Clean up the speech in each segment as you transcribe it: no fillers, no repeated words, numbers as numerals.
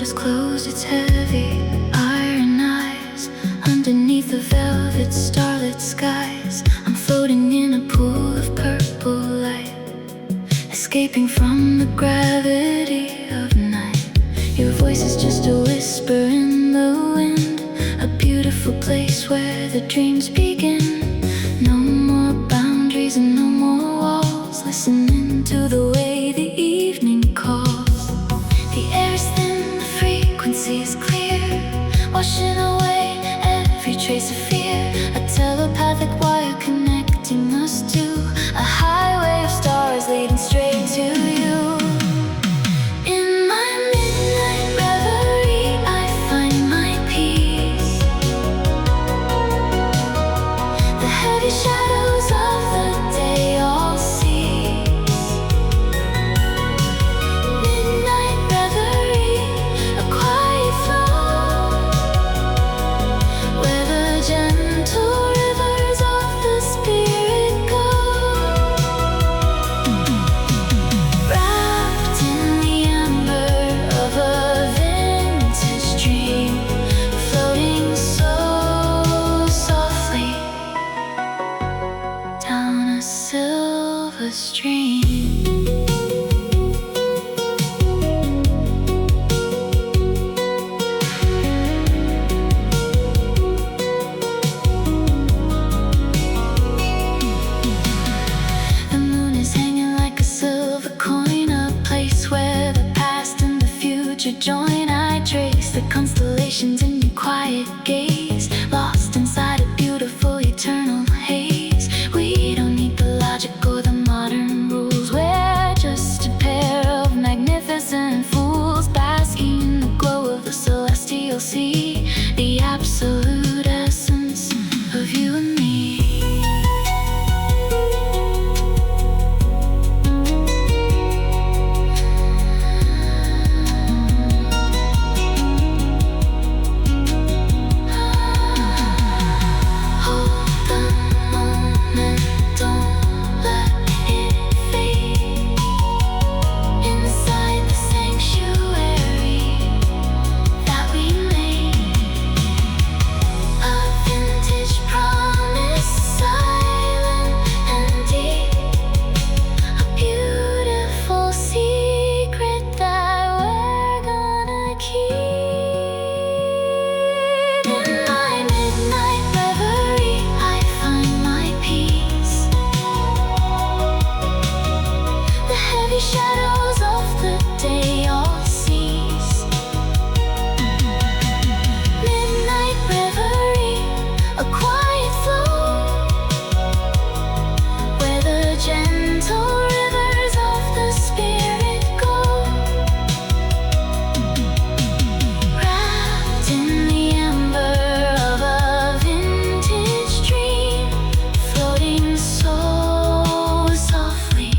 is closed, it's heavy, iron eyes. Underneath the velvet starlit skies, I'm floating in a pool of purple light, escaping from the gravity of night. Your voice is just a whisper in the wind, a beautiful place where the dreams begin. No more boundaries and no more walls, listening to the way the evening calls. The air is thin, the frequency is clear, washing away every trace of fear. A telepathic wire connecting us to a highway of stars leading straight to you. In my midnight reverie, I find my peace. The heavy shadows of the day all cease. Midnight reverie, a quiet flow, where the gentle rivers of the spirit go. Wrapped in the amber of a vintage dream, floating so softly down a silver stream. The moon is hanging like a silver coin, a place where the past and the future join. I trace the constellations in your quiet gaze, lost inside a beautiful eternal haze. We don't need the logic or the modern rules, we're just a pair of magnificent fools, basking in the glow of the celestial sea, the absolute essence of you and me. Hold the moment, don't let it fade. Inside the sanctuary that we made, a vintage promise, silent and deep, a beautiful secret that we're gonna keep. In my midnight reverie, I find my peace. The heavy shadows of the day all cease. Midnight reverie, a quiet flow, where the gentle rivers of the spirit go. Wrapped in the amber of a vintage dream, floating so softly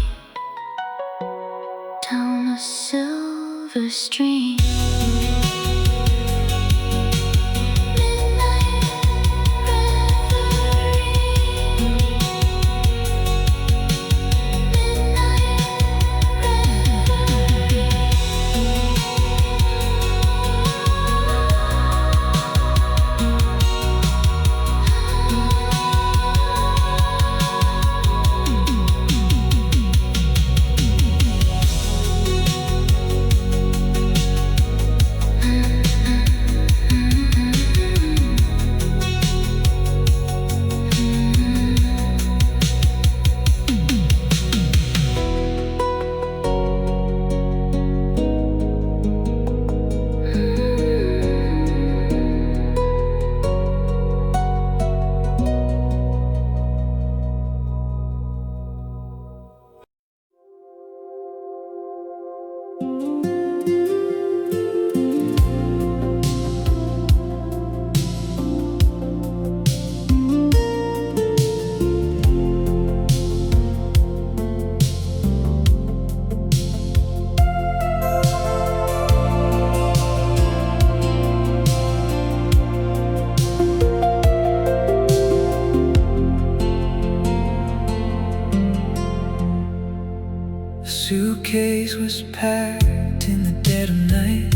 down a silver stream. Midnight reverie, suitcase was packed in the dead of night.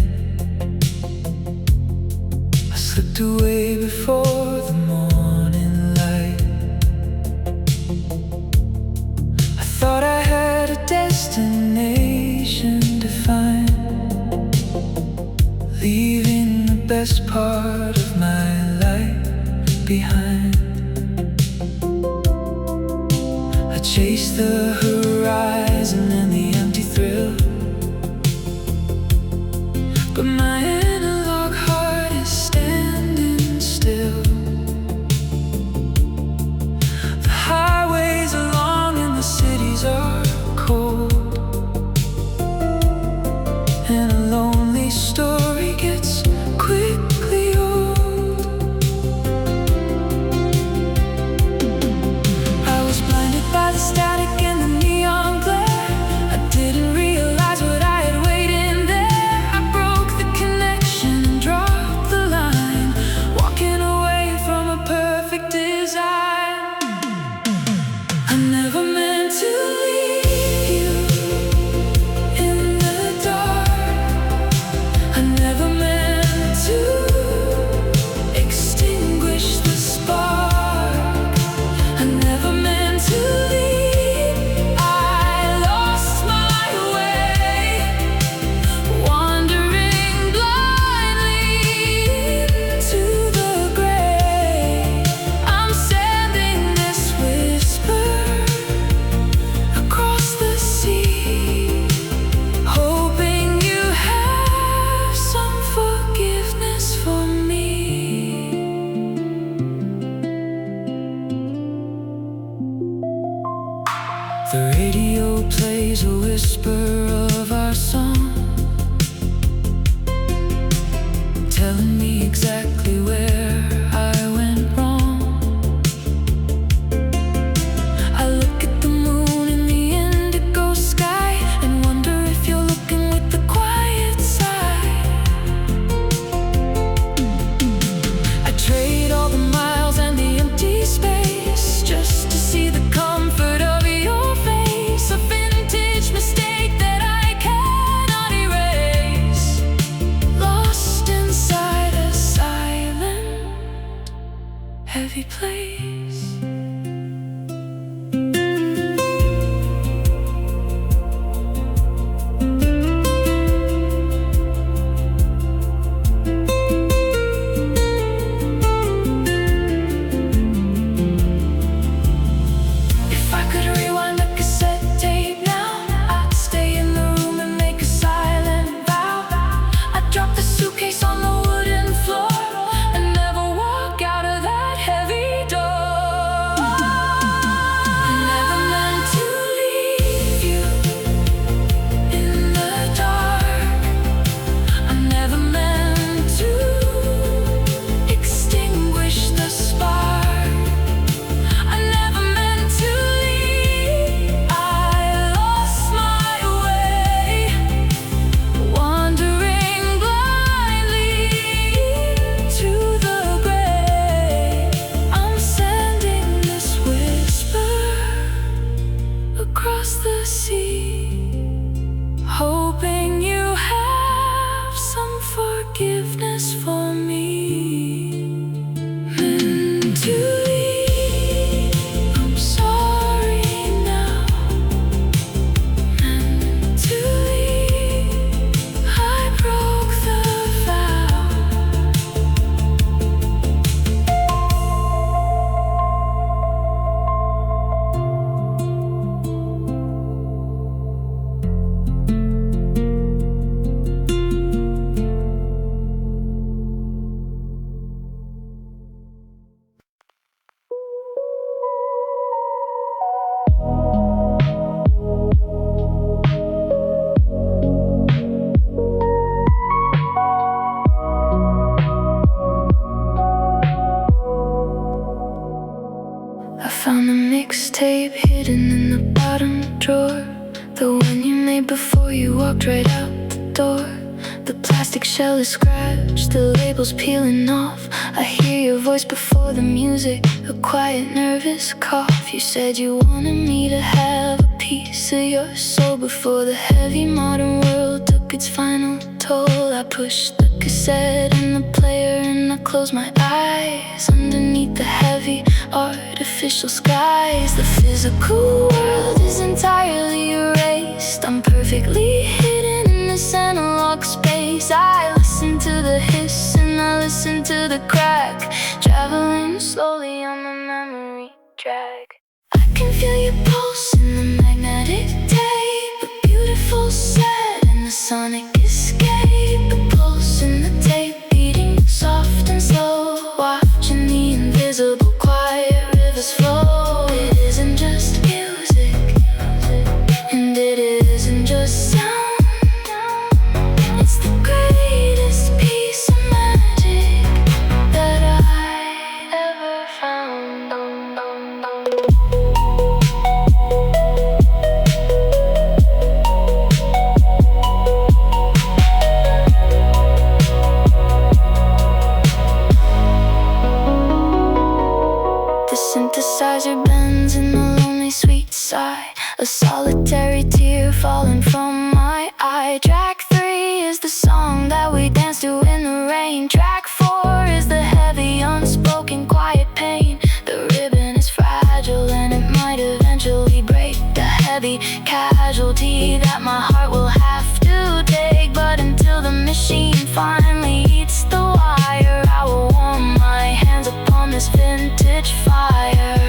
away before the morning light. I thought I had a destination to find, leaving the best part of my life behind. I chased the horizon and the empty thrill, but my analog heart is standing still. The highways are long and the cities are cold, and a lonely story gets quickly old. I was blinded by the static and the neon glare. I didn't realize what I had waiting there. I broke the connection and dropped the line, walking away from a perfect design. I never meant to leave you in the dark. I never meant to extinguish the spark. I never meant to leave. I lost my way, wandering blindly into the gray. I'm sending this whisper across the sea, hoping you have some forgiveness for me. The radio plays a whisper of our song, telling me exactly where I went wrong. I look at the moon in the indigo sky and wonder if you're looking with the quiet side. I trade all the miles and the empty space just to see the comfort of your face. A vintage mistake that I cannot erase, lost inside a silent, heavy place. If I could rewind the cassette tape now, I'd stay in the room and make a silent vow. I'd drop the suitcase on the wooden floor and never walk out of that heavy door. I never meant to leave you in the dark. I never meant to extinguish the spark. I never meant to leave. I lost my way, wandering blindly into the gray. I'm sending this whisper across the sea, hoping you have some forgiveness for me. Meant to leave, I'm sorry now. Meant to leave, I broke the vow. I found the mixtape hidden in the bottom drawer, the one you made before you walked right out the door. The plastic shell is scratched, the label's peeling off. I hear your voice before the music, a quiet nervous cough. You said you wanted me to have a piece of your soul before the heavy modern world took its final toll. I pushed the cassette cassette and the player, and I close my eyes. Underneath the heavy artificial skies, the physical world is entirely erased. I'm perfectly hidden in this analog space. I listen to the hiss and I listen to the crack, traveling slowly on the memory track. I can feel your pulse in the magnetic tape, a beautiful set and the sonic escape. A pulse in the tape, beating soft and slow, watching the invisible quiet rivers flow. It isn't just music, and it isn't just sound. It's the greatest piece of magic that I ever found. The synthesizer bends in a lonely sweet sigh, a solitary tear falling from my eye. Track 3 is the song that we dance to in the rain. Track 4 is the heavy, unspoken, quiet pain. The ribbon is fragile and it might eventually break, the heavy casualty that my heart will have to take. But until the machine finally eats the wire, I will warm my hands upon this vintage fire.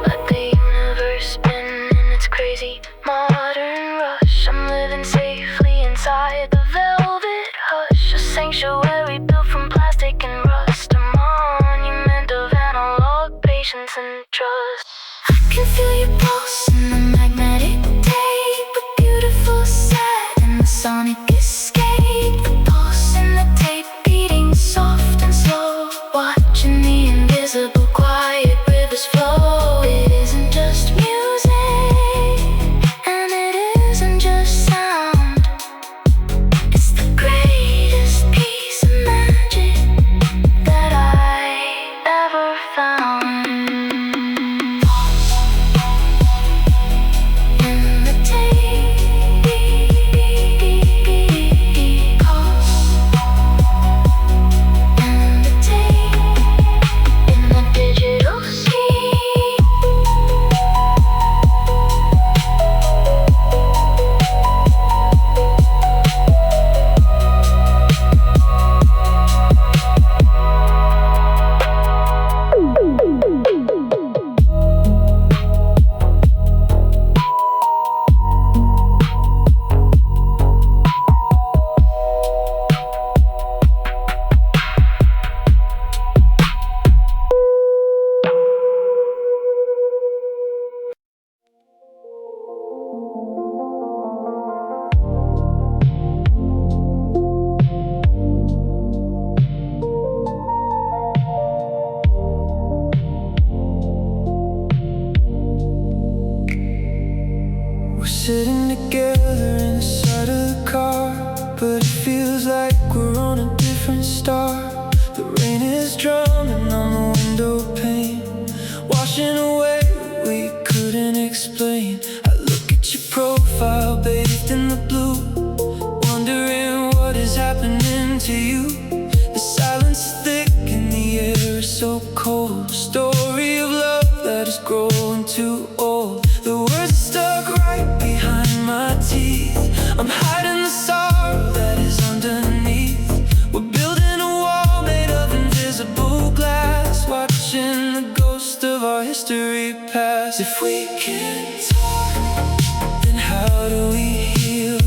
Let the universe spin in its crazy modern rush. I'm living safely inside the velvet hush, a sanctuary built from plastic and rust, a monument of analog patience and trust. I can feel your pulse in the magnetic tape, a beautiful set and the sonic escape. The pulse in the tape, beating soft and slow, watching the invisible quiet rivers flow. It isn't just music, and it isn't just sound. It's the greatest piece of magic that I ever found. In the tape, pulse. In the tape, in the digital sea. We're sitting together inside of the car, but it feels like we're on a different star. The rain is drumming on the window pane, washing away what we couldn't explain. I look at your profile bathed in the blue, wondering what is happening to you. The silence is thick and the air is so cold, a story of love that is growing too old. The words are stuck right behind my teeth. I'm hiding the sorrow that is underneath. We're building a wall made of invisible glass, watching the ghost of our history pass. If we can't talk, then how do we heal?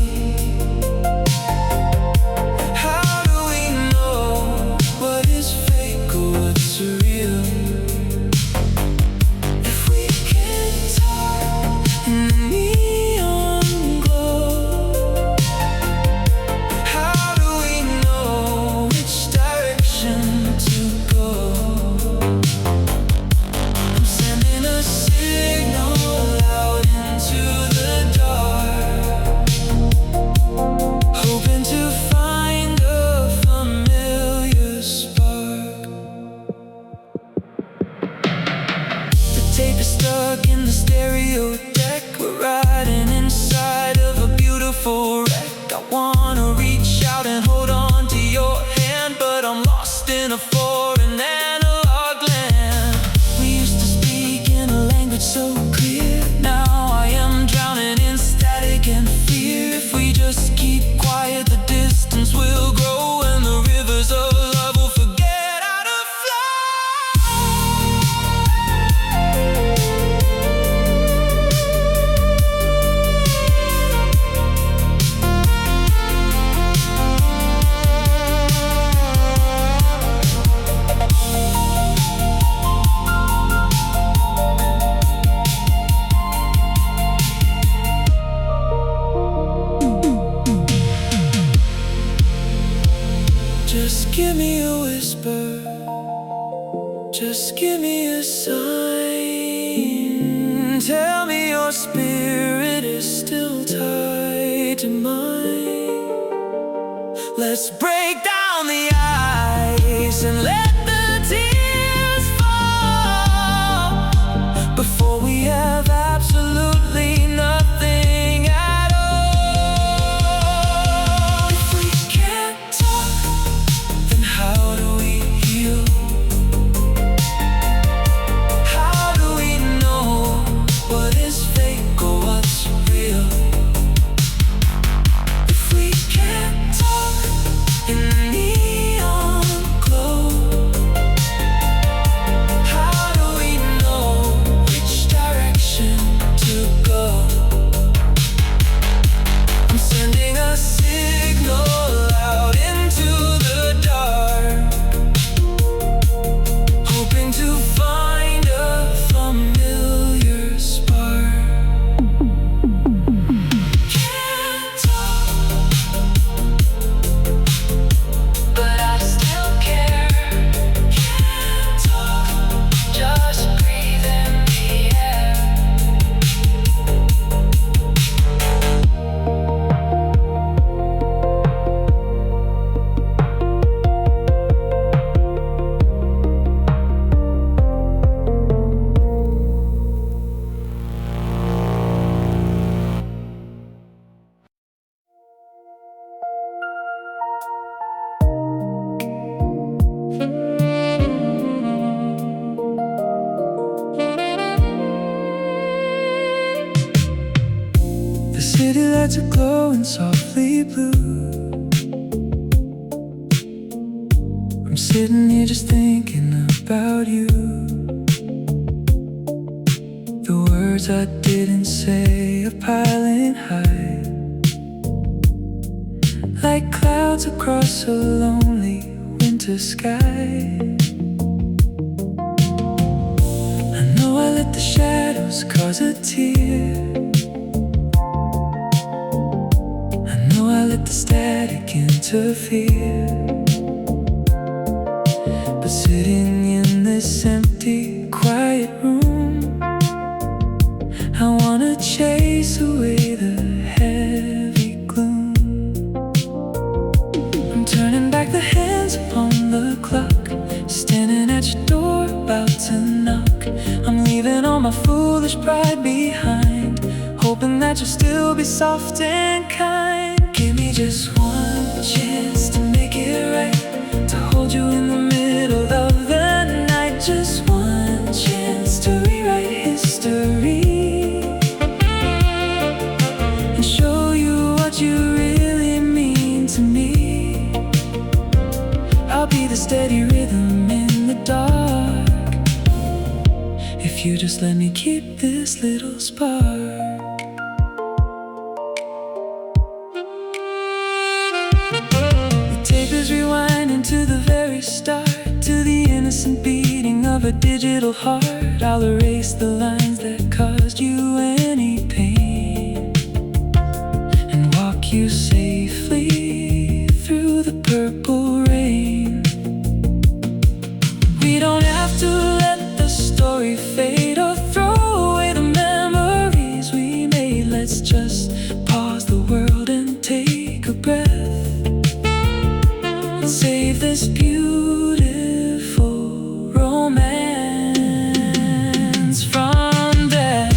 How do we know what is fake or what's real? If we can't talk in the neon glow, how do we know which direction to go? I'm sending a signal give me a whisper, just give me a sign. Tell me your spirit is still tied to mine. Let's break down the ice and let the tears fall before we have absolutely nothing at all. If we can't talk, then how do we heal? How do we know what is fake or what's real? If we can't talk in the neon glow, how do we know which direction to go? I'm sending a signal out into the dark, hoping to find a familiar spark. Can't talk, but I still care. Can't talk, just breathe in the air. The city lights are glowing softly blue. I'm sitting here just thinking about you. The words I didn't say are piling high, like clouds across a lonely winter sky. I know I let the shadows cause a tear. I know I let the static interfere. But sitting in this empty, quiet room, I wanna chase away the heavy gloom. I'm turning back the hands upon the clock, standing at your door, about to knock. I'm leaving all my foolish pride behind, hoping that you'll still be soft and kind. Give me just one chance to make it right, to hold you in the middle of the night. Just one chance to rewrite history and show you what you really mean to me. I'll be the steady rhythm in the dark, if you just let me keep this little spark. Rewinding to the very start, to the innocent beating of a digital heart. I'll erase the lines that caused you any pain and walk you safely through the purple rain. We don't have to let the story fade or throw away the memories we made. Let's just pause the world and take a breath. Save this beautiful romance from death.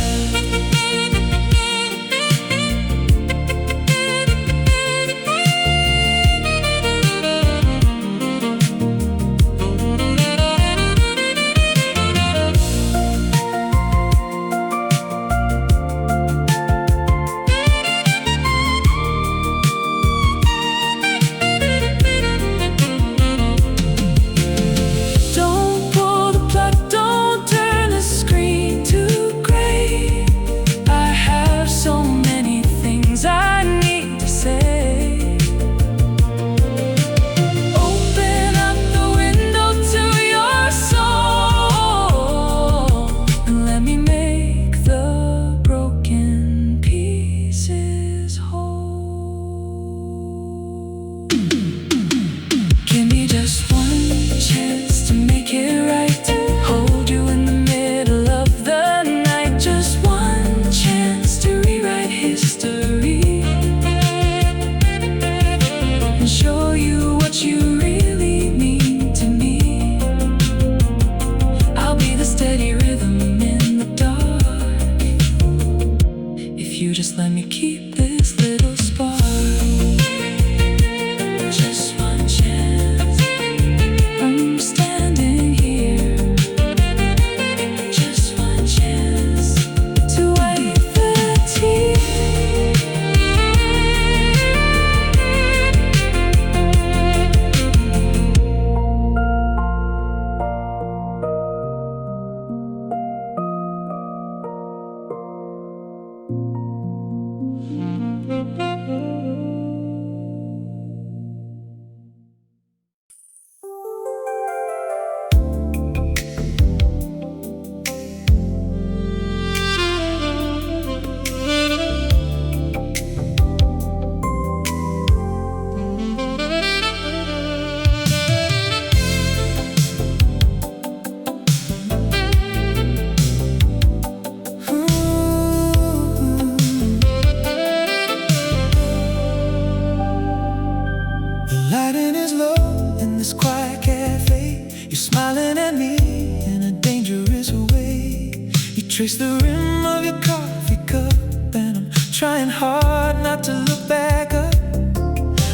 lighting is low in this quiet cafe. You're smiling at me in a dangerous way. You trace the rim of your coffee cup, and I'm trying hard not to look back up.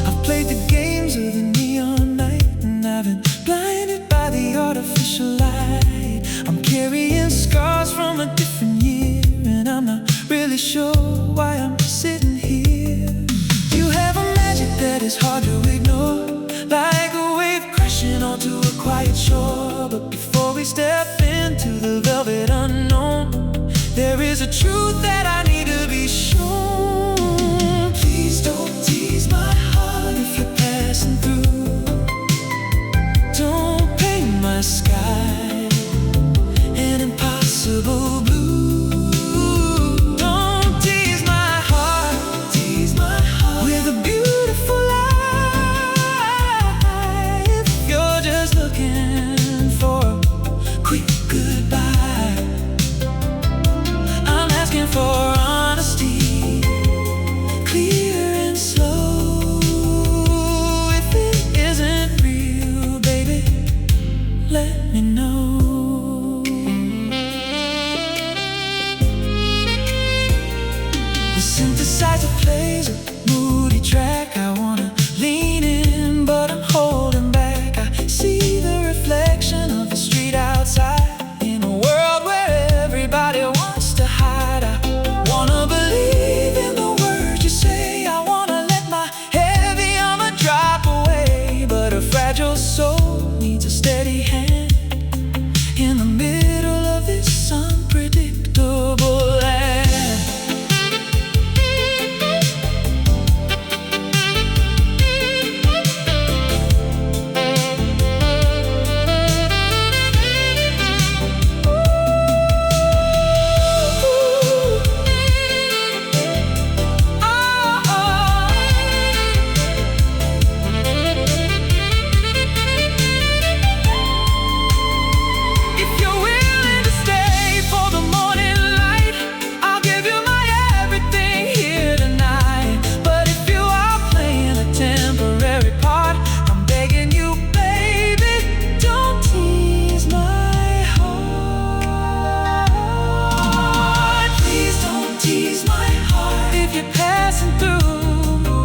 I've played the games of the neon night, and I've been blinded by the artificial light. I'm carrying scars from a different year, and I'm not really sure why I'm sitting here. You have a magic that is hard to ignore, like a wave crashing onto a quiet shore. But before we step into the velvet unknown, there is a truth that I need to be shown. Please don't tease my heart if you're passing through. Don't paint my sky an impossible blue. Don't tease my heart with a beautiful lie. If you're just looking for a quick goodbye, I'm asking for honesty, clear and slow. If it isn't real, baby, let me know. The synthesizer plays a moody track. I wanna lean in, but I'm holding back. I see the reflection of the street outside, in a world where everybody wants to hide. I wanna believe in the words you say. I wanna let my heavy armor drop away, but a fragile soul needs a steady hand in the middle of this unpredictable land. If you're willing to stay for the morning light, I'll give you my everything here tonight. But if you are playing a temporary part, I'm begging you, baby, don't tease my heart. Please don't tease my heart if you're passing through.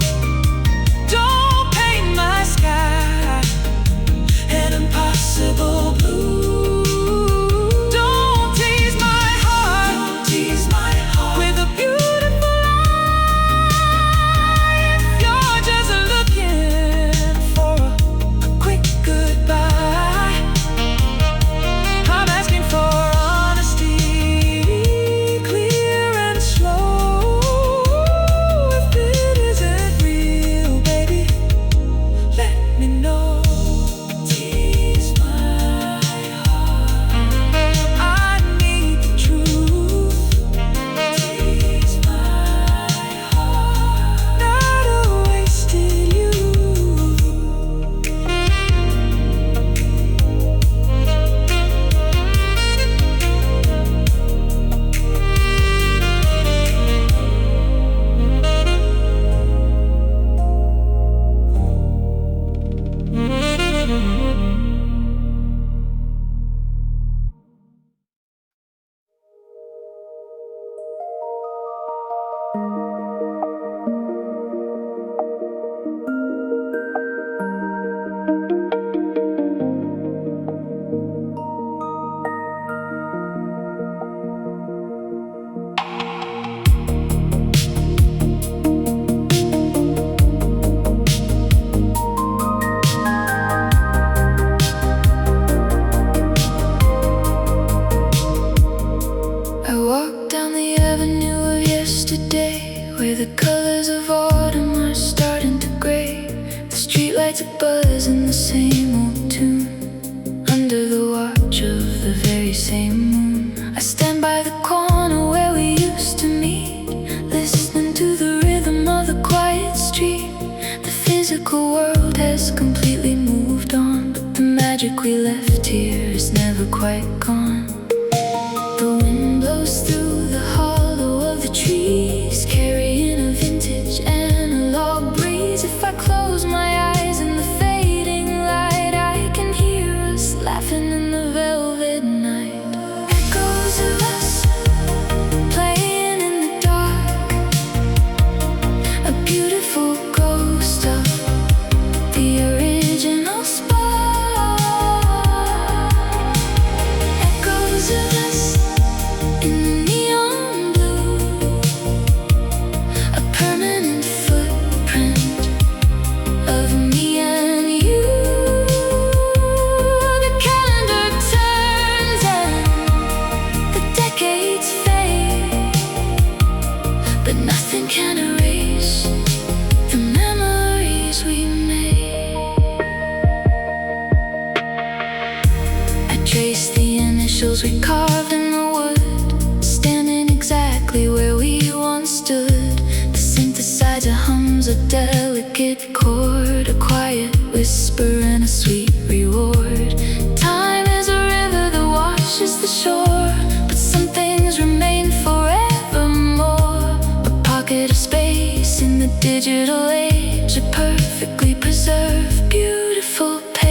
Don't paint my sky an impossible blue. Don't tease my heart with a beautiful lie. If you're just looking for a quick goodbye, I'm asking for honesty, clear and slow. If it isn't real, baby, let me know. Tease my heart, I need the truth. Tease my heart, not a wasted youth. I walk down the avenue of yesterday, where the colors of autumn are starting to gray. The streetlights are buzzing the same old tune, under the watch of the very same moon. I stand by the corner where we used to meet, listening to the rhythm of the quiet street. The physical world has completely moved on, but the magic we left here is never quite gone. The wind blows through the hollow of the trees, carrying a vintage analog breeze. If I close my eyes in the symbols we carved in the wood, standing exactly where we once stood. The synthesizer hums a delicate chord, a quiet whisper and a sweet reward. Time is a river that washes the shore, but some things remain forevermore. A pocket of space in the digital age, a perfectly preserved, beautiful page.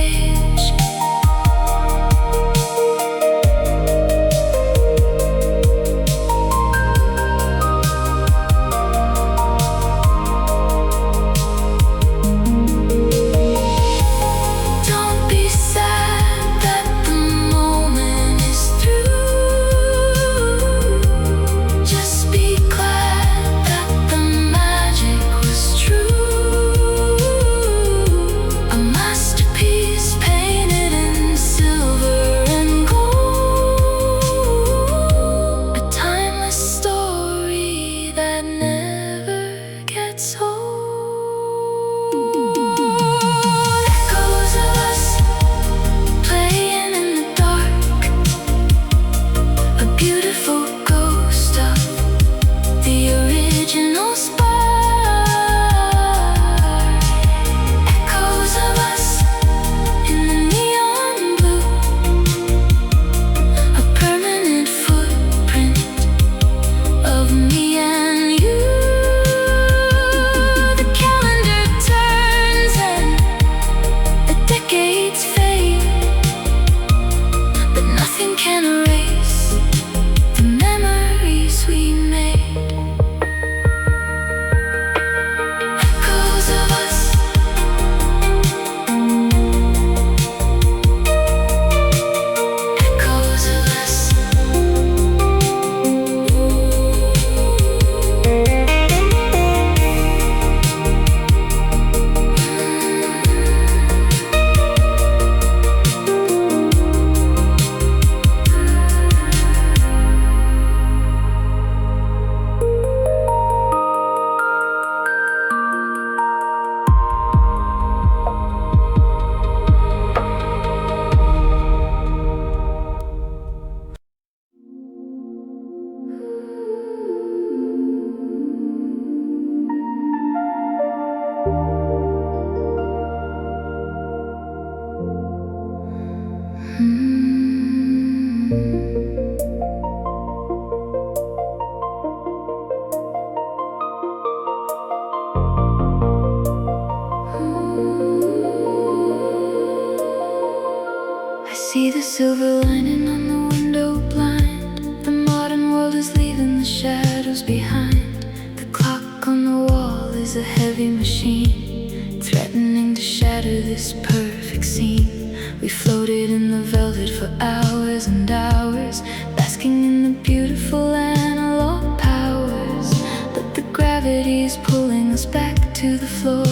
See the silver lining on the window blind. The modern world is leaving the shadows behind. The clock on the wall is a heavy machine, threatening to shatter this perfect scene. We floated in the velvet for hours and hours, basking in the beautiful analog powers. But the gravity is pulling us back to the floor,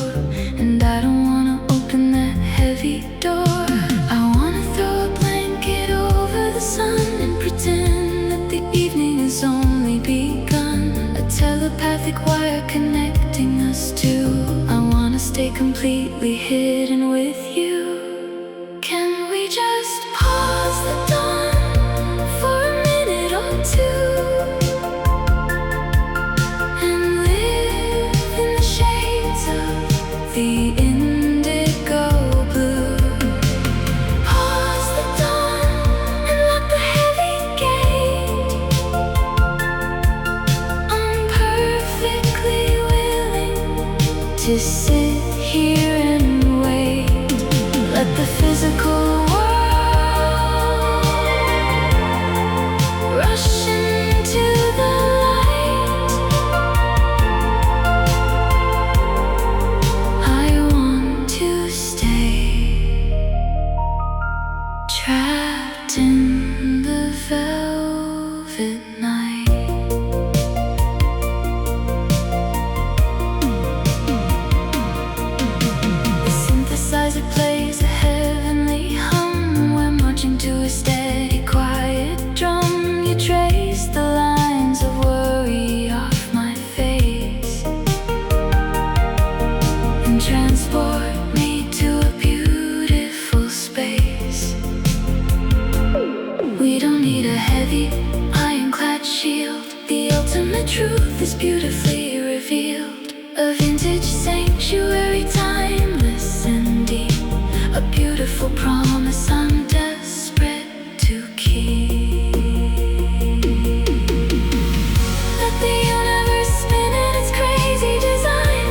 and I don't wanna open that heavy door. I wanna throw a blanket over the sun and pretend that the evening has only begun. A telepathic wire connecting us two. I wanna stay completely hidden with you. Can we just pause the dawn for a minute or two, and live in the shades of the indigo blue? Pause the dawn and lock the heavy gate. I'm perfectly willing to sit here and wait. truth is beautifully revealed. A vintage sanctuary, timeless and deep. A beautiful promise I'm desperate to keep. Let the universe spin in its crazy design.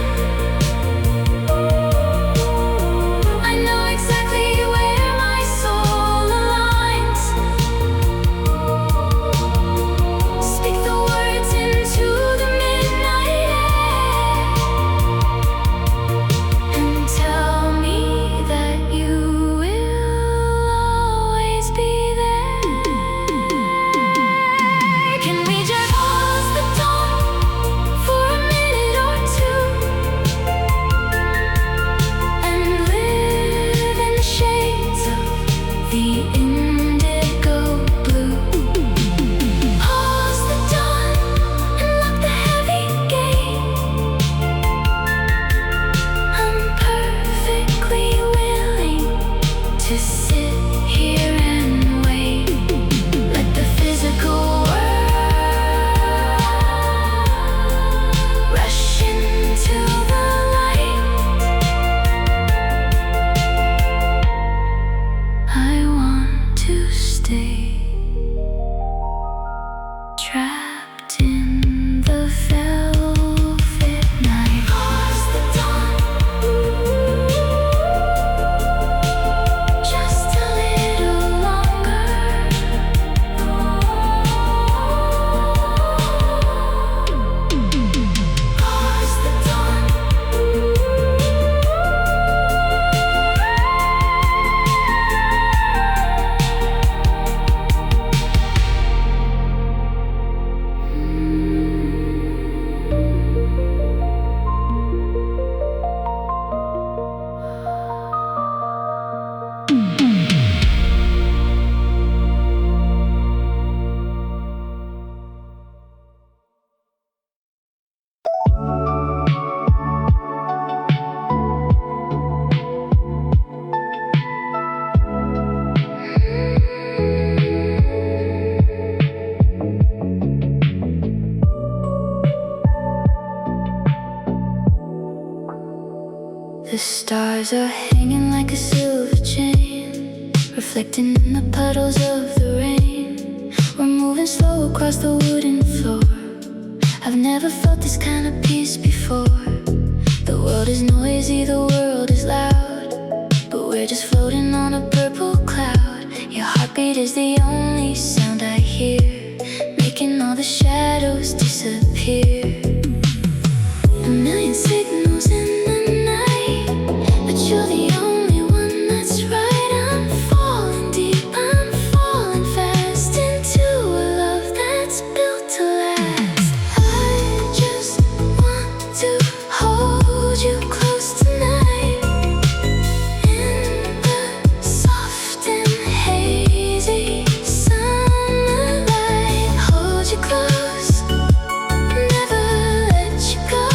I know exactly where my soul aligns. Speak the words into the midnight air, and tell me that you will always be there. Can we just pause the dawn for a minute or two and live in the shades of the indigo blue? Pause the dawn and lock the heavy gate. I'm perfectly willing to sit here and wait. Let the physical world rush into the light. I want to stay trapped in the velvet night. Pause the dawn just a little longer. Pause the dawn. The stars are hanging like a silver chain, reflecting in the puddles of the rain. We're moving slow across the wooden floor. I've never felt this kind of peace before. The world is noisy, the world is loud, but we're just floating on a purple cloud. Your heartbeat is the only sound I hear, making all the shadows disappear. A million signals in the night, but you're the only one that's right. I'm falling deep, I'm falling fast into a love that's built to last. I just want to hold you close tonight, in the soft and hazy sunlight. Hold you close, never let you go.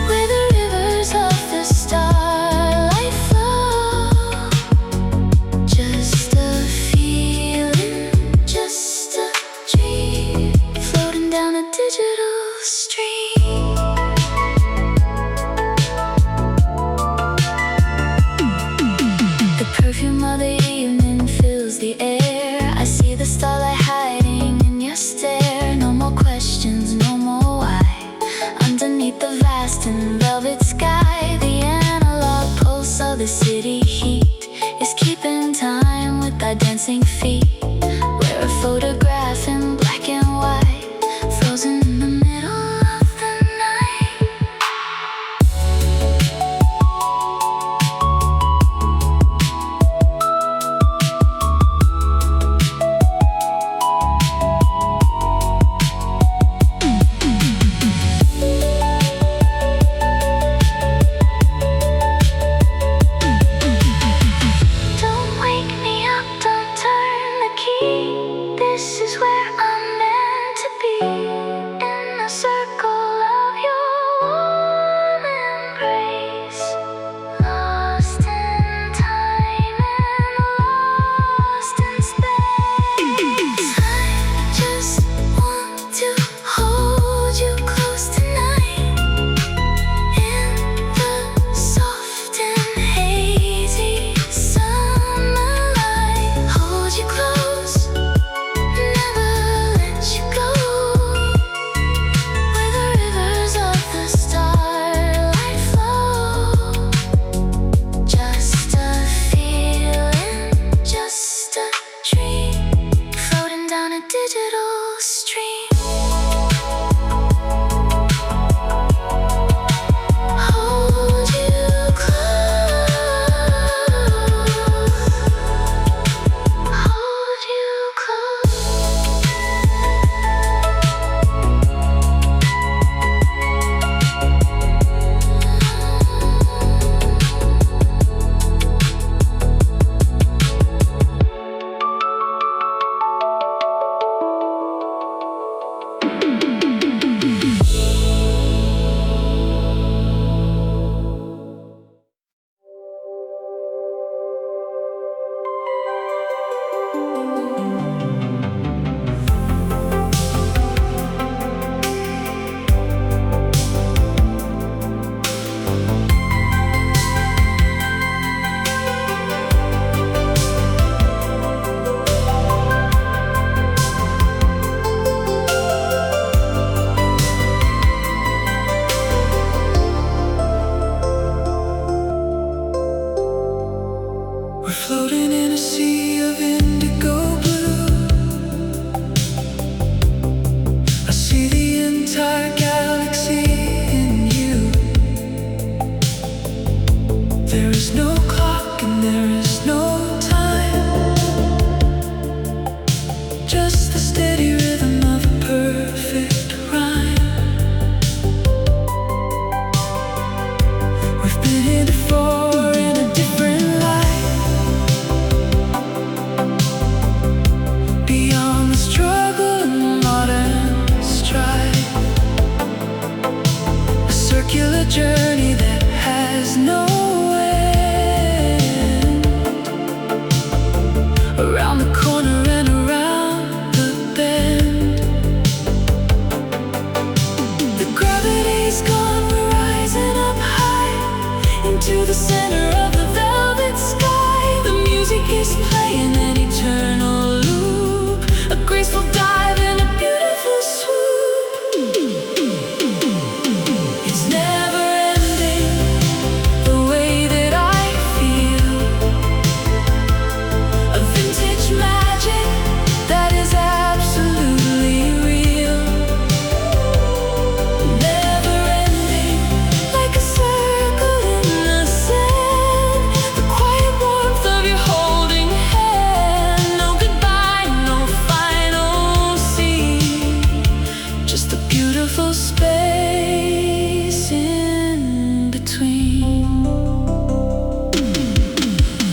Where the rivers of the starlight flow. Just a feeling, just a dream, floating down a digital stream. The perfume of the evening fills the air. I see the starlight hiding in your stare. No more questions, no more why. Underneath the vast and velvet sky, the analog pulse of the city heat is keeping time with our dancing feet. We're a photograph in black and white, frozen in the middle of the night. into the center of the velvet sky. The music is playing an eternal loop, a graceful dive and a beautiful swoop. It's never ending, the way that I feel. A vintage magic that is absolutely real. Never ending, like a circle in the sand. The quiet warmth of your holding hand. No goodbye, no final scene, just a beautiful space in between.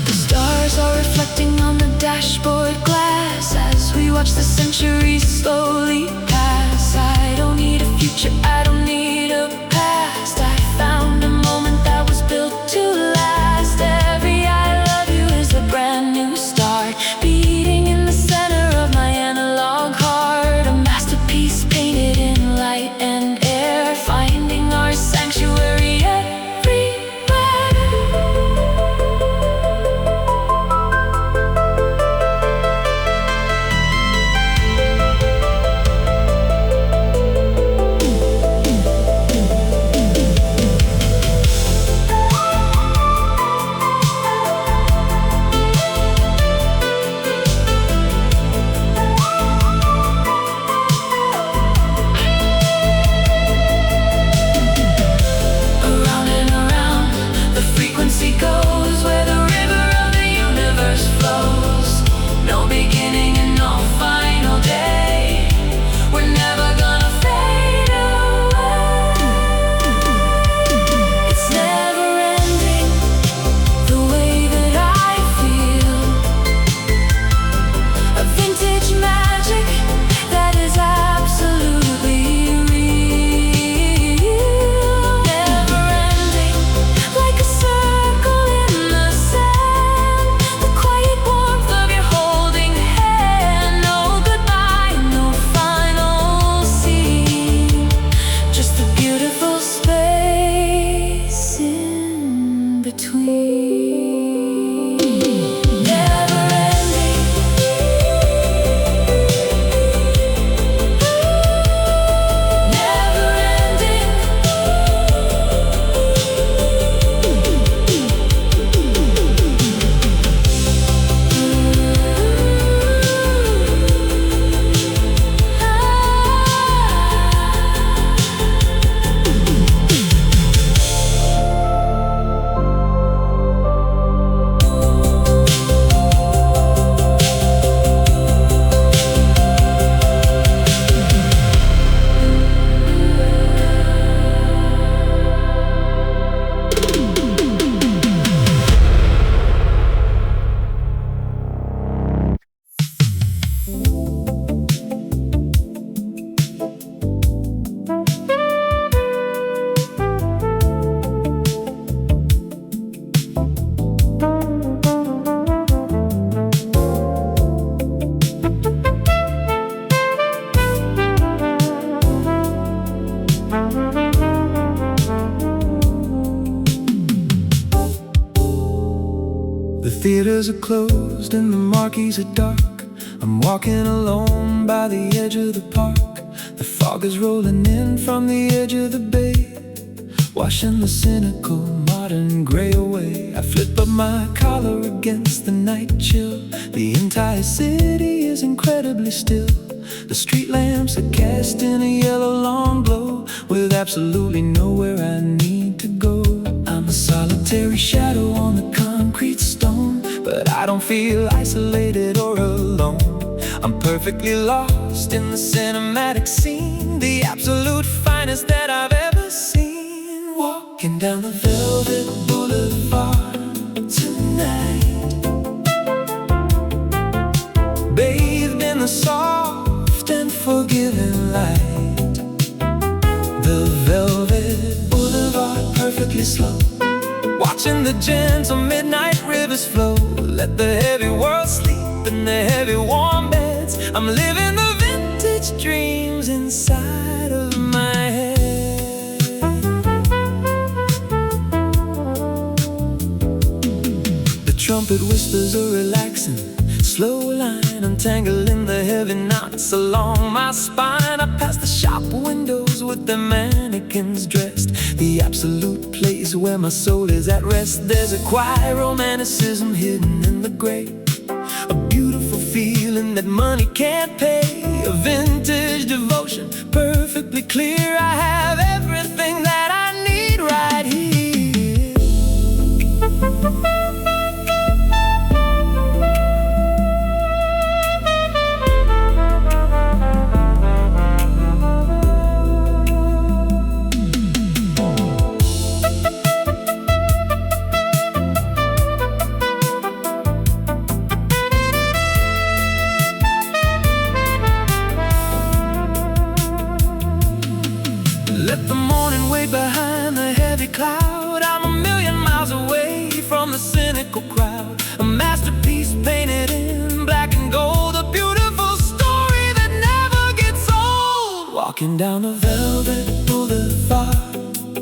The stars are reflecting on the dashboard glass as we watch the centuries slowly pass. I don't need a future, I don't need a past. I found a moment that was built to last. Every I love you is a brand new start, beating in the center of my analog heart. A masterpiece painted in light and air, finding our sanctuary everywhere. Around and around, the frequency goes where the river of the universe flows. No beginning and no final day. We're never gonna fade away. It's never ending, the way that I feel. A vintage magic that is absolutely real. Never ending, like a circle in the sand. The quiet warmth of your holding hand. No goodbye, no final scene, just a beautiful space in between. Never ending, never ending. The theaters are closed and the marquees are dark. I'm walking alone by the edge of the park. The fog is rolling in from the edge of the bay, washing the cynical modern gray away. I flip up my collar against the night chill. The entire city is incredibly still. The street lamps are cast in a yellow long glow, with absolutely nowhere I need to go. I'm a solitary shadow on the concrete stone, but I don't feel isolated or alone. I'm perfectly lost in the cinematic scene, the absolute finest that I've ever seen. Walking down the velvet boulevard tonight, bathed in the soft and forgiving light. The velvet boulevard perfectly slow, watching the gentle midnight rivers flow. Let the heavy world sleep in the heavy warm beds. I'm living the vintage dreams inside of my head. trumpet whispers a relaxing, slow line, untangling the heavy knots along my spine. I pass the shop windows with their mannequins dressed, the absolute place where my soul is at rest. There's a quiet romanticism hidden in the gray, a beautiful feeling that money can't pay, a vintage devotion, perfectly clear. I have everything that I need right here. Let the morning wait behind the heavy cloud. I'm a million miles away from the cynical crowd, a masterpiece painted in black and gold, a beautiful story that never gets old. Walking down a velvet boulevard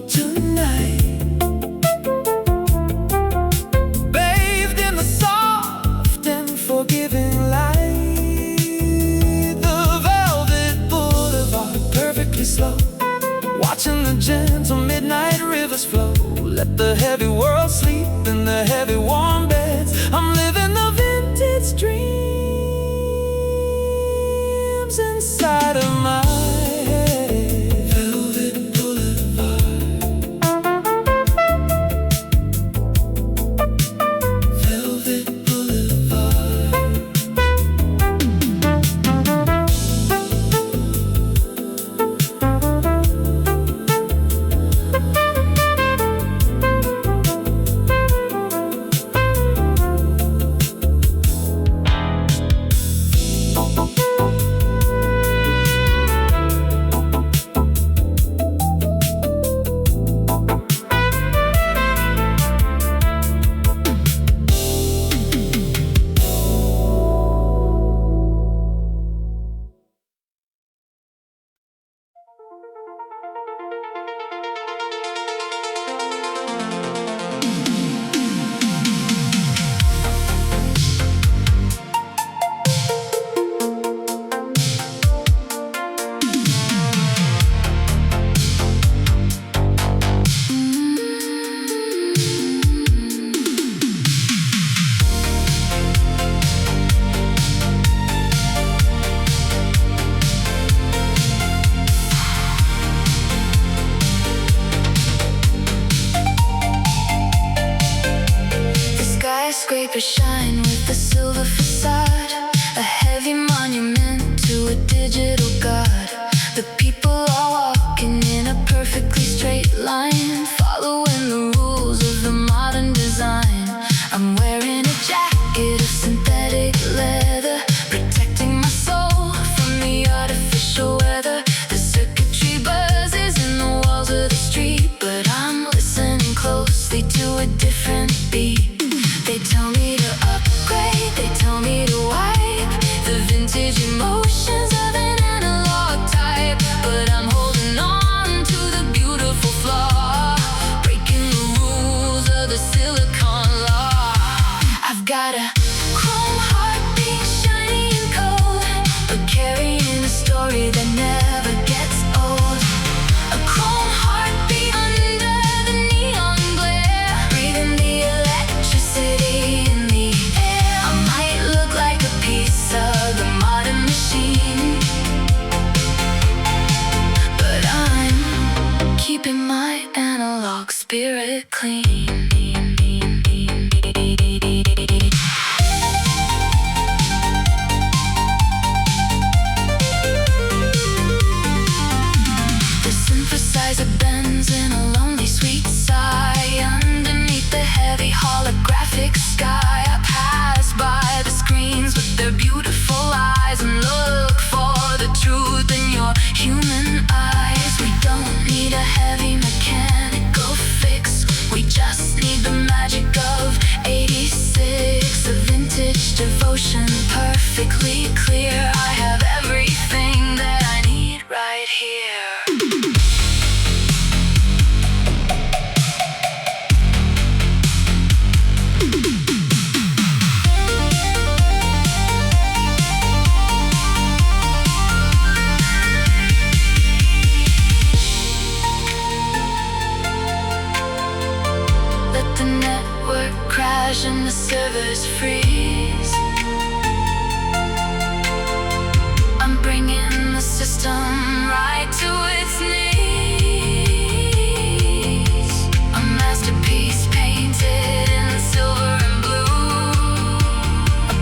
tonight, bathed in the soft and forgiving light. The velvet boulevard, perfectly slow, watching the gentle midnight rivers flow. Let the heavy world sleep in the heavy warm beds. I'm living the vintage dreams inside of my head. Velvet Boulevard, Velvet Boulevard. Skyscrapers shine with a silver facade, a heavy monument to a digital god. The people are walking in a perfectly straight line, following the rules of the modern design. I'm wearing a jacket of synthetic leather, protecting my soul from the artificial weather. The circuitry buzzes in the walls of the street, but I'm listening closely to a different beat. They tell me to upgrade, they tell me to wipe the vintage emotions of an analog type, but I'm holding on to the beautiful flaw, breaking the rules of the silicon law. I've got a chrome heartbeat, shiny and cold, but carrying a story that never gets old. A chrome heartbeat under the neon glare, breathing the electricity in the air. I might look like a piece of the modern machine, but I'm keeping my analog spirit clean. The synthesizer bends in a lonely sweet sigh underneath the heavy holographic sky. I pass by the screens with their beautiful eyes and look for the truth in your human eyes. We don't need a heavy mechanical fix, we just crash and the servers freeze. I'm bringing the system right to its knees. A masterpiece painted in silver and blue. A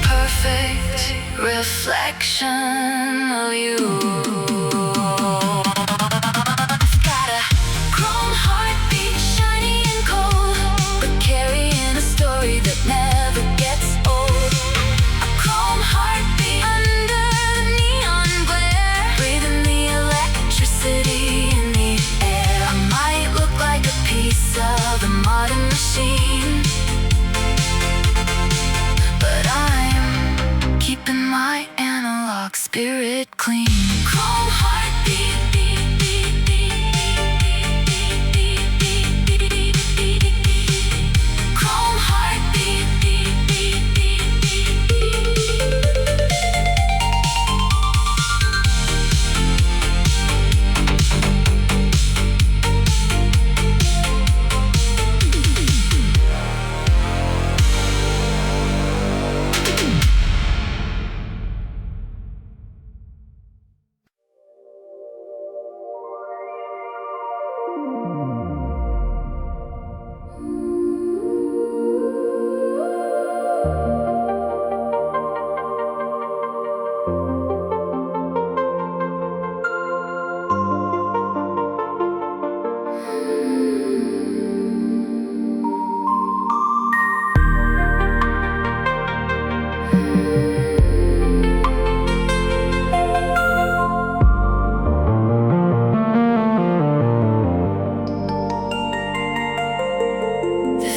perfect reflection of you. Spirit clean. Chrome heartbeat. Chrome heartbeat.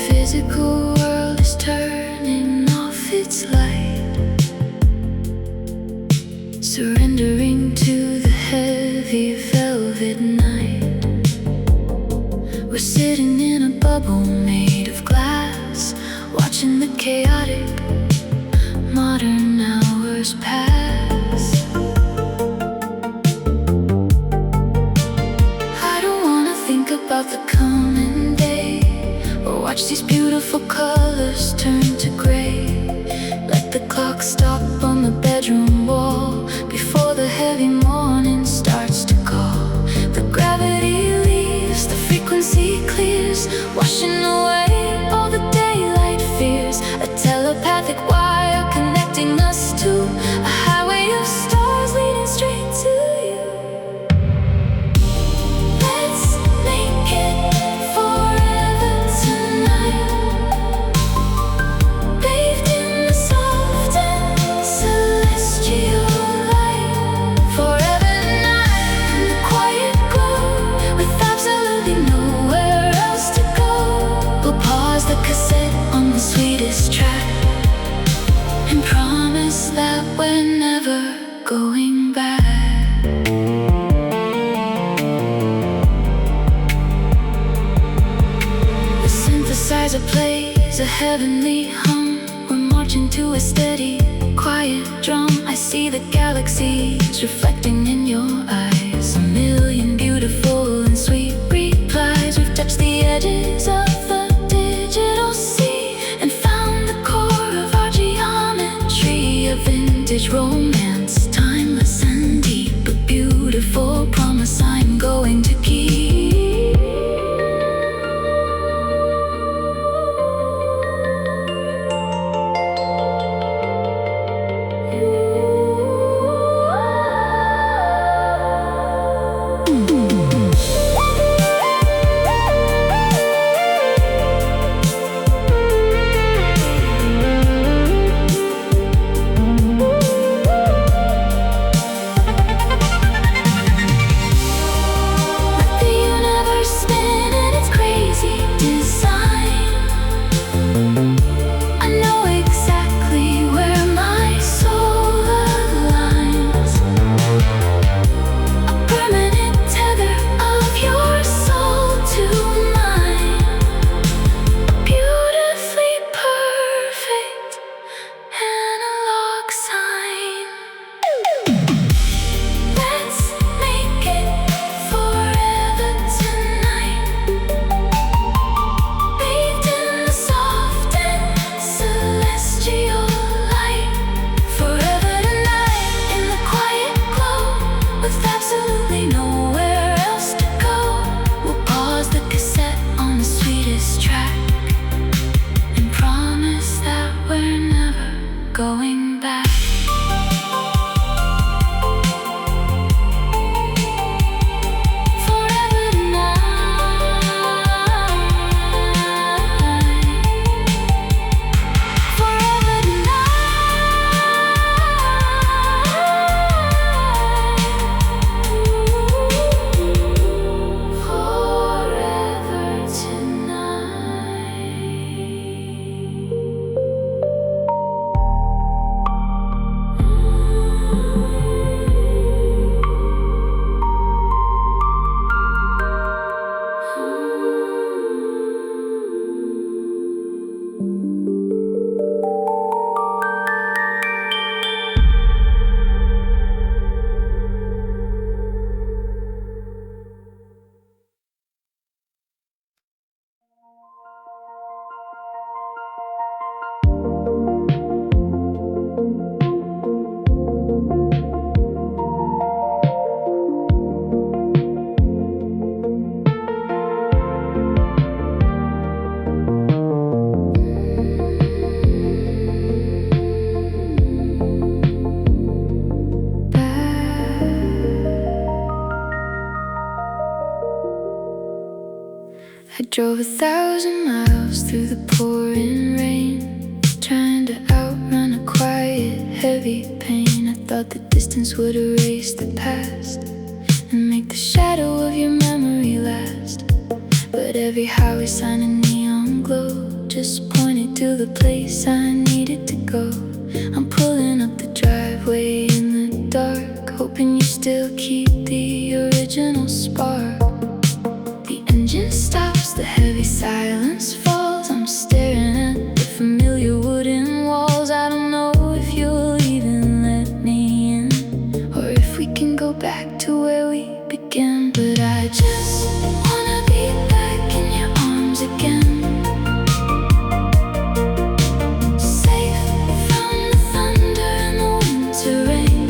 Physical world is turning off its light, surrendering to the heavy velvet night. We're sitting in a bubble made of glass, watching the chaotic modern hours pass. I don't wanna think about the coming day, or watch these beautiful colors turn to gray. Let the clock stop on the bedroom wall before the heavy morning starts to call. The gravity leaves, the frequency clears, washing away all the daylight fears. A telepathic wire connecting us to a highway of stars leading straight to you. Let's make it forever tonight, bathed in the soft and celestial light. Forever night in the quiet glow, with absolutely nowhere else to go. We'll pause the cassette on the sweetest track and promise that we're never going back. The synthesizer plays a heavenly hum. We're marching to a steady, quiet drum. I see the galaxies reflecting in your eyes, a million beautiful and sweet replies. We've touched the edges of the digital sea and found the core of our geometry. A vintage romance, timeless and deep, a beautiful promise I'm going to keep. I drove 1,000 miles through the pouring rain, trying to outrun a quiet, heavy pain. I thought the distance would erase the past and make the shadow of your memory last. But every highway sign and neon glow just pointed to the place I needed to go. I'm pulling up the driveway in the dark, hoping you still keep the original spark. The engine stops, the heavy silence falls. I'm staring at the familiar wooden walls. I don't know if you'll even let me in, or if we can go back to where we began. But I just wanna be back in your arms again, safe from the thunder and the winter rain.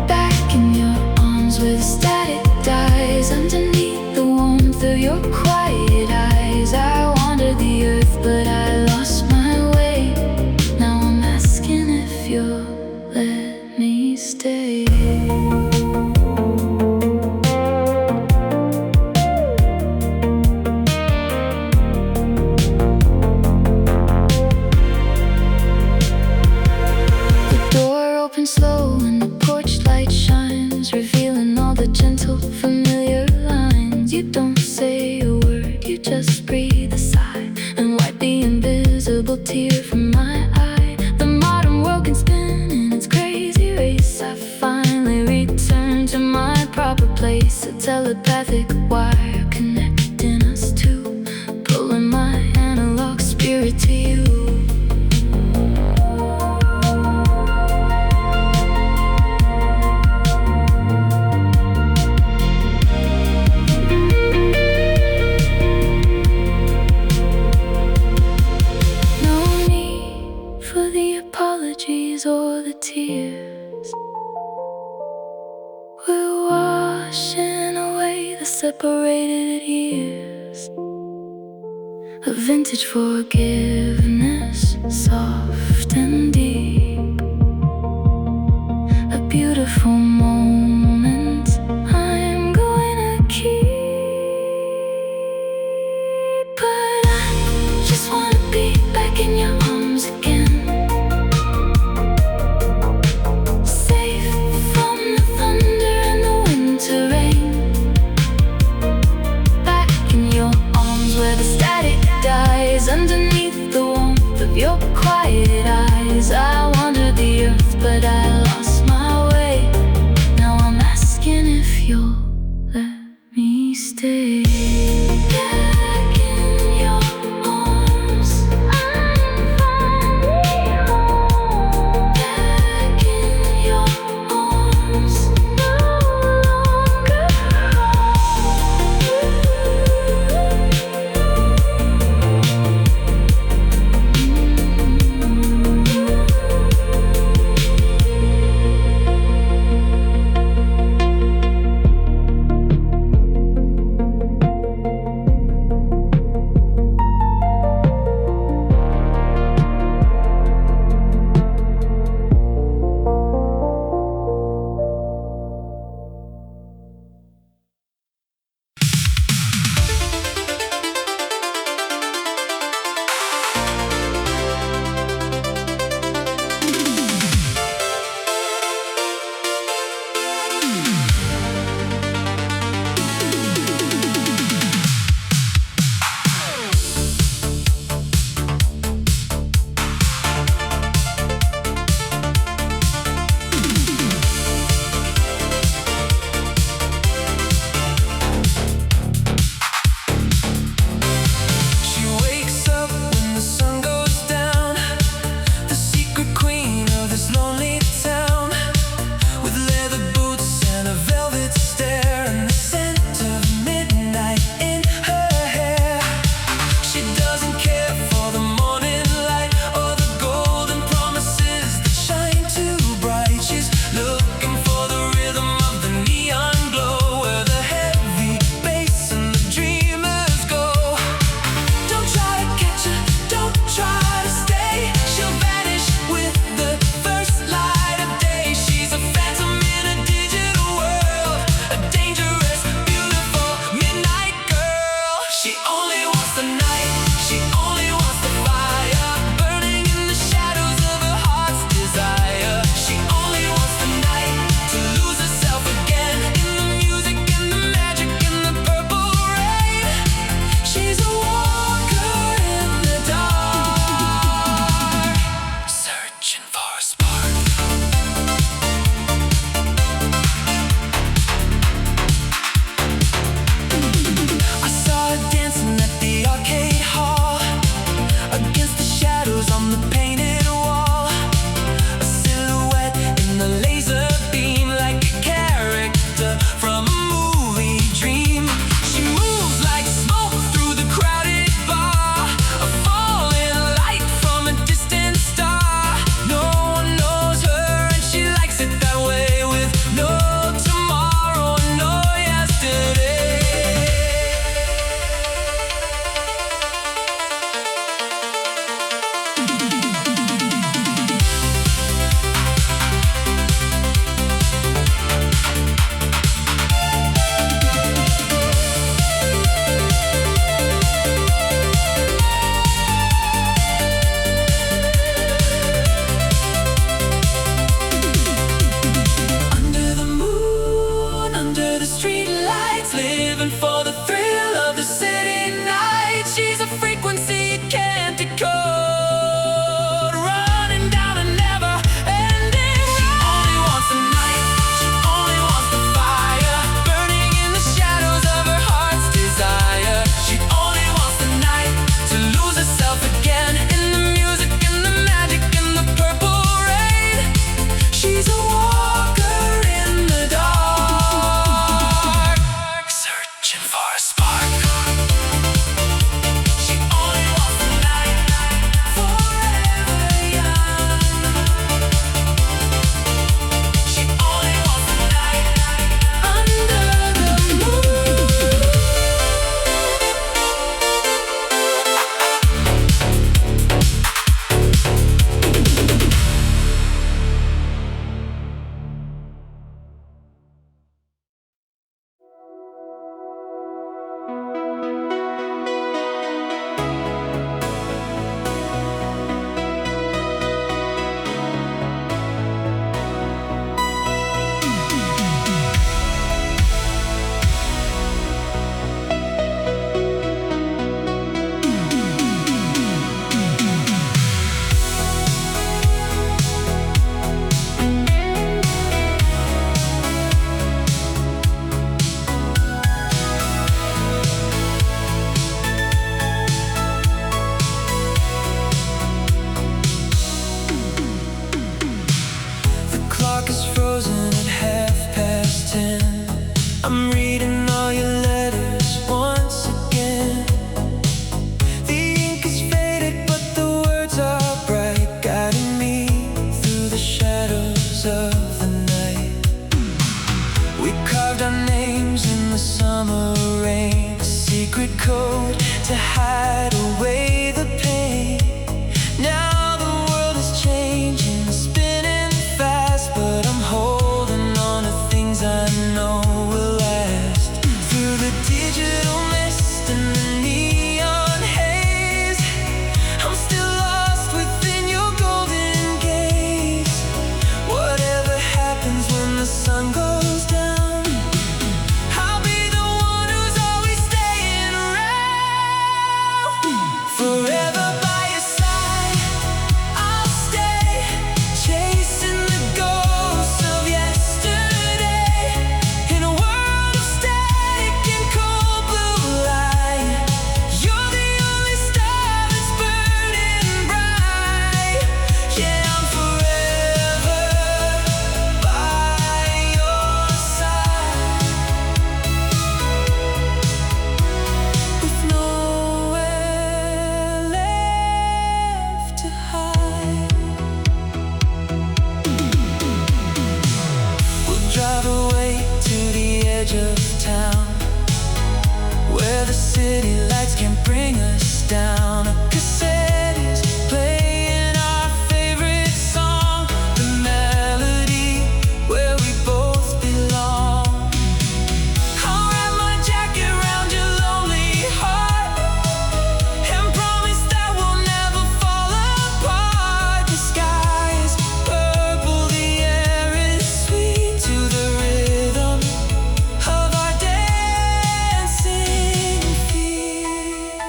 Back in your arms where the static dies underneath the warmth of your quiet eyes. I wandered the earth, but I lost my way. Now I'm asking if you'll let me stay. The door opens slow and the porch light shines, revealing all the gentle, familiar lines. You don't say a word, you just breathe a sigh and wipe the invisible tear from my eye. The modern world can spin in its crazy race. I finally returned to my proper place, a telepathic wire connecting us two, pulling my analog spirit to you. Apologies or the tears, we're washing away the separated years. A vintage forgiveness, soft and deep, a beautiful moment I'm going to keep. But I just wanna be back in your arms again, underneath the warmth of your quiet eyes. I wandered the earth, but I lost my way. Now I'm asking if you'll let me stay. Back in your arms, I'm finally home. Back in your arms, no longer home. road to hide away the pain. Now the world is changing, spinning fast, but I'm holding on to things I know will last. Through the digital mist and the neon haze, I'm still lost within your golden gaze. Whatever happens when the sun goes down, I'll be the one who's always staying around. Forever by your side, I'll stay, chasing the ghosts of yesterday. In a world of static and cold blue light, you're the only star that's burning bright. Yeah, I'm forever by your side, with nowhere left to hide. We'll drive away to the edge of town, where the city lights can't bring us down. A cassette is playing our favorite song, the melody where we both belong. I'll wrap my jacket around your lonely heart and promise that we'll never fall apart. The sky is purple, the air is sweet to the rhythm of our dancing feet.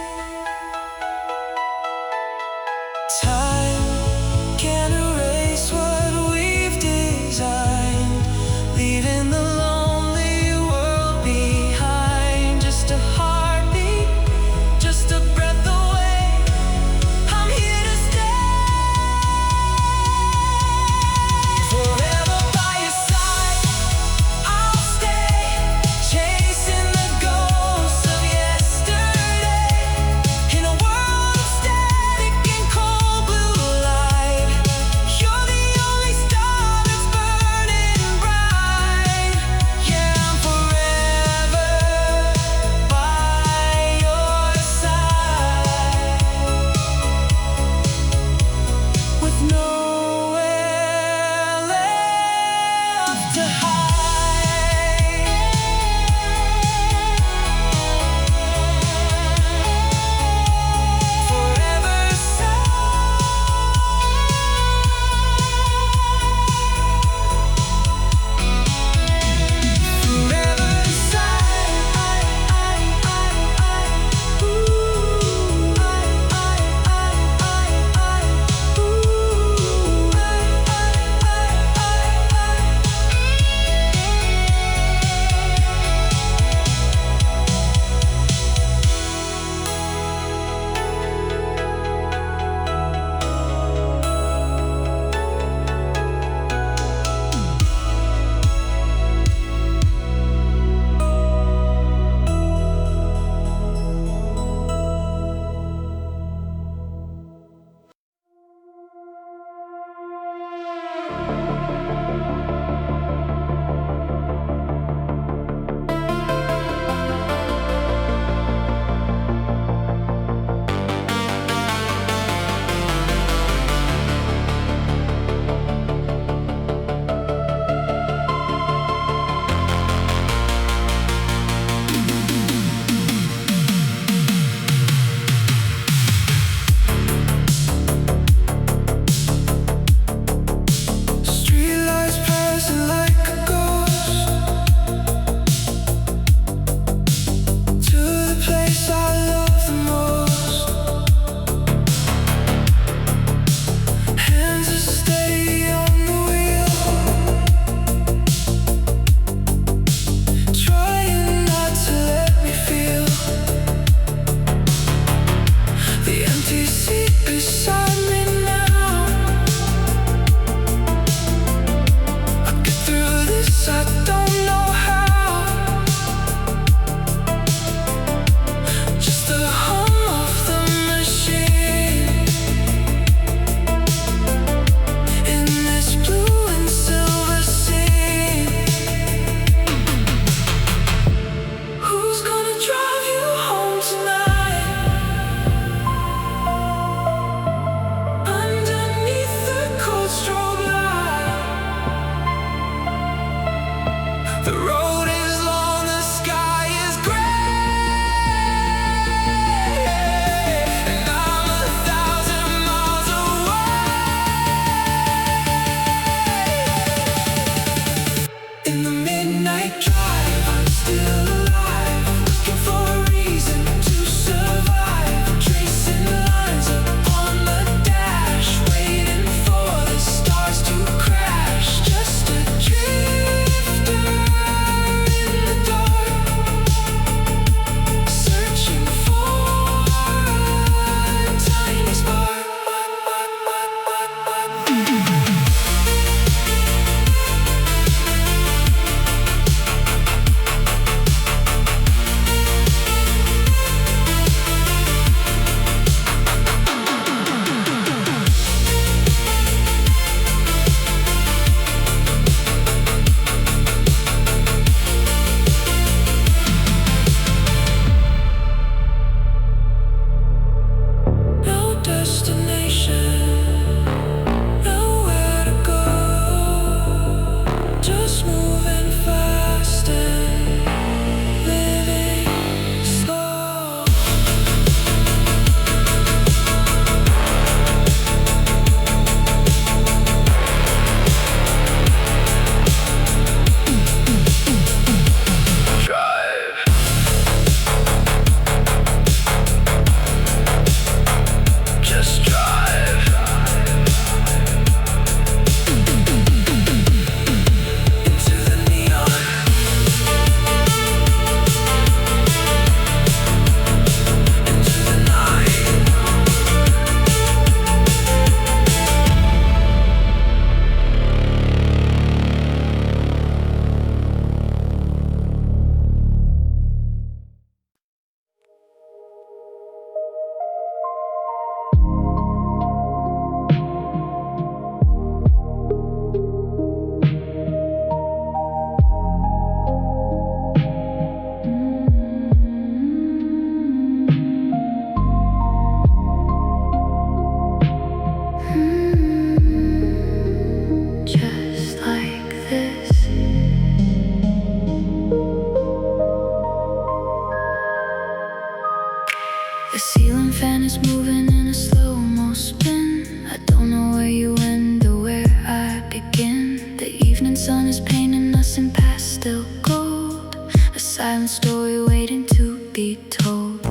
The ceiling fan is moving in a slow-mo spin. I don't know where you end or where I begin. The evening sun is painting us in pastel gold, a silent story waiting to be told.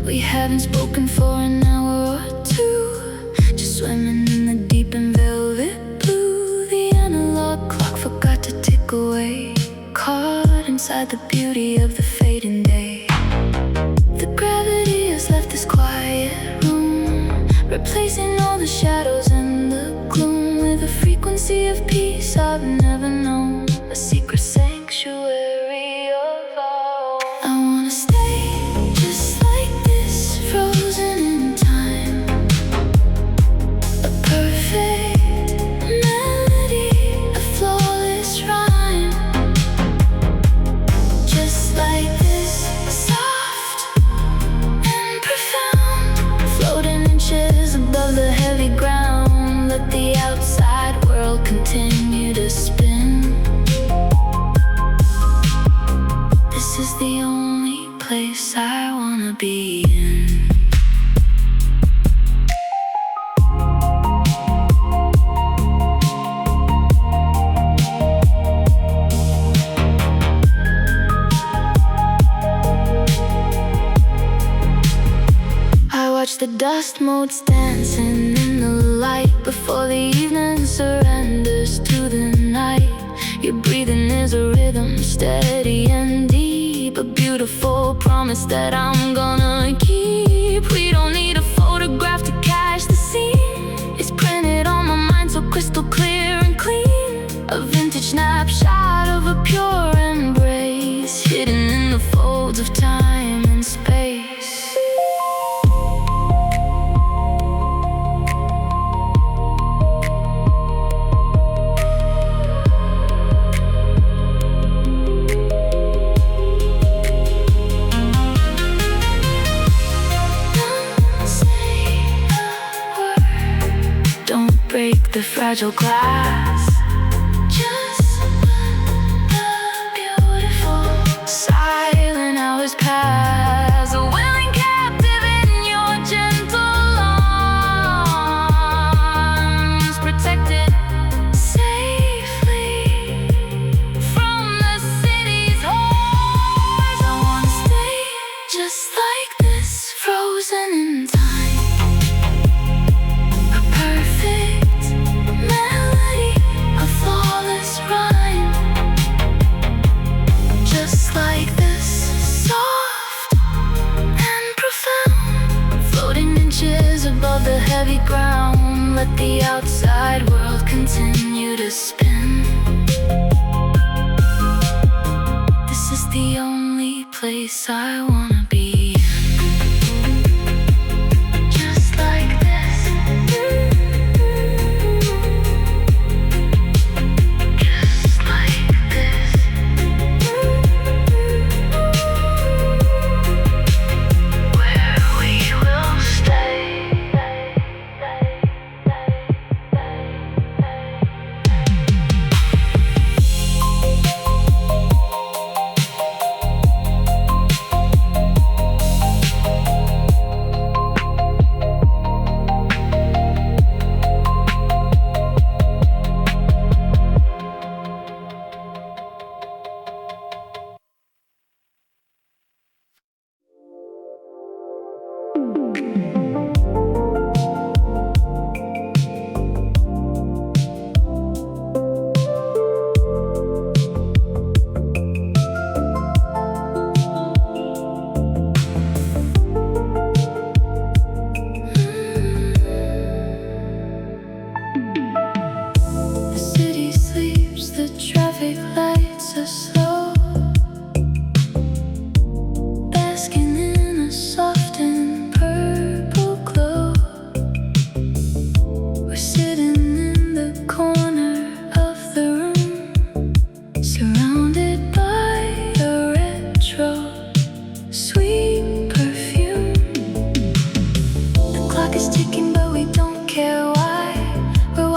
We haven't spoken for an hour or two, just swimming in the deep and velvet blue. The analog clock forgot to tick away, caught inside the beauty of the fading day. The gravity has left this quiet room, replacing all the shadows and the gloom with a frequency of peace I've never known, a secret sanctuary of our own. I wanna stay just like this, frozen in time, a perfect melody, a flawless rhyme. Just like this, soft and profound, floating inches above the heavy ground. Let the outside world continue to spin. This is the only place I wanna be in. I watch the dust motes dancing in the light before the evening surrenders to the night. Your breathing is a rhythm, steady and deep, a beautiful promise that I'm gonna keep. We don't need a photograph to catch the scene, it's printed on my mind so crystal clear and clean. A vintage snapshot of a pure embrace, hidden in the folds of time and space. Break the fragile glass, just let the beautiful silent hours pass. A willing captive in your gentle arms, protected safely from the city's horrors. I wanna stay just like this, frozen in time. Above the heavy ground, let the outside world continue to spin. This is the only place I wanna be. Just like this, just like this, where we will stay.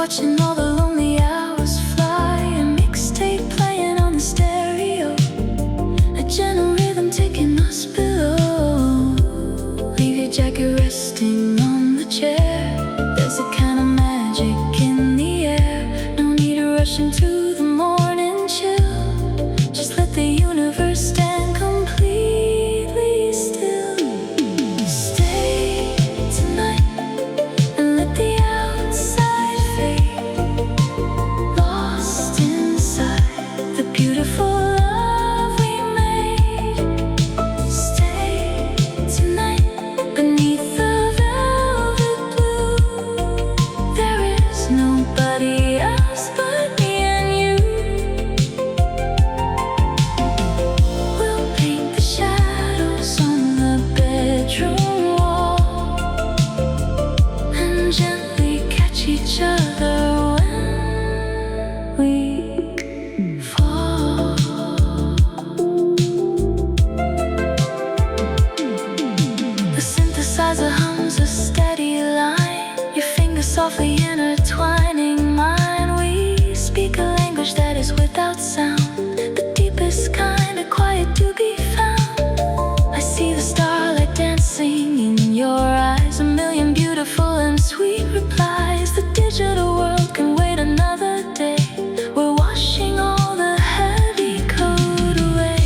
Watching all the lonely hours fly, a mixtape playing on the stereo, a gentle rhythm taking us below. Leave your jacket softly intertwining mine. We speak a language that is without sound, the deepest kind of quiet to be found. I see the starlight dancing in your eyes, a million beautiful and sweet replies. The digital world can wait another day. We're washing all the heavy code away.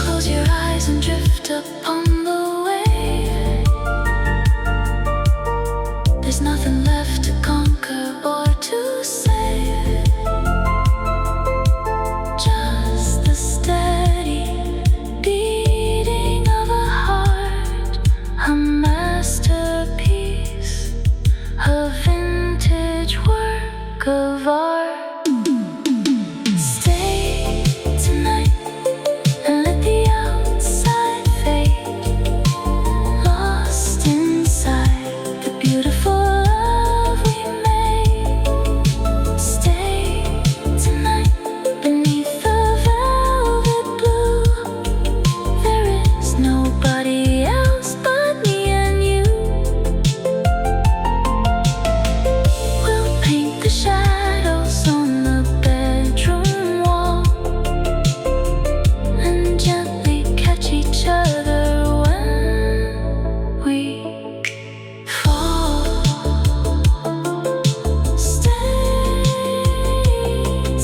Close your eyes and drift upon the wave. There's nothing left to conquer or to save. Just the steady beating of a heart, a masterpiece, a vintage work of art. Stay tonight and let the outside fade, lost inside the beautiful love we made. Stay tonight beneath the velvet blue. There is nobody else but me and you. We'll paint the shadows on the bedroom wall and gently catch each other when we fall. Stay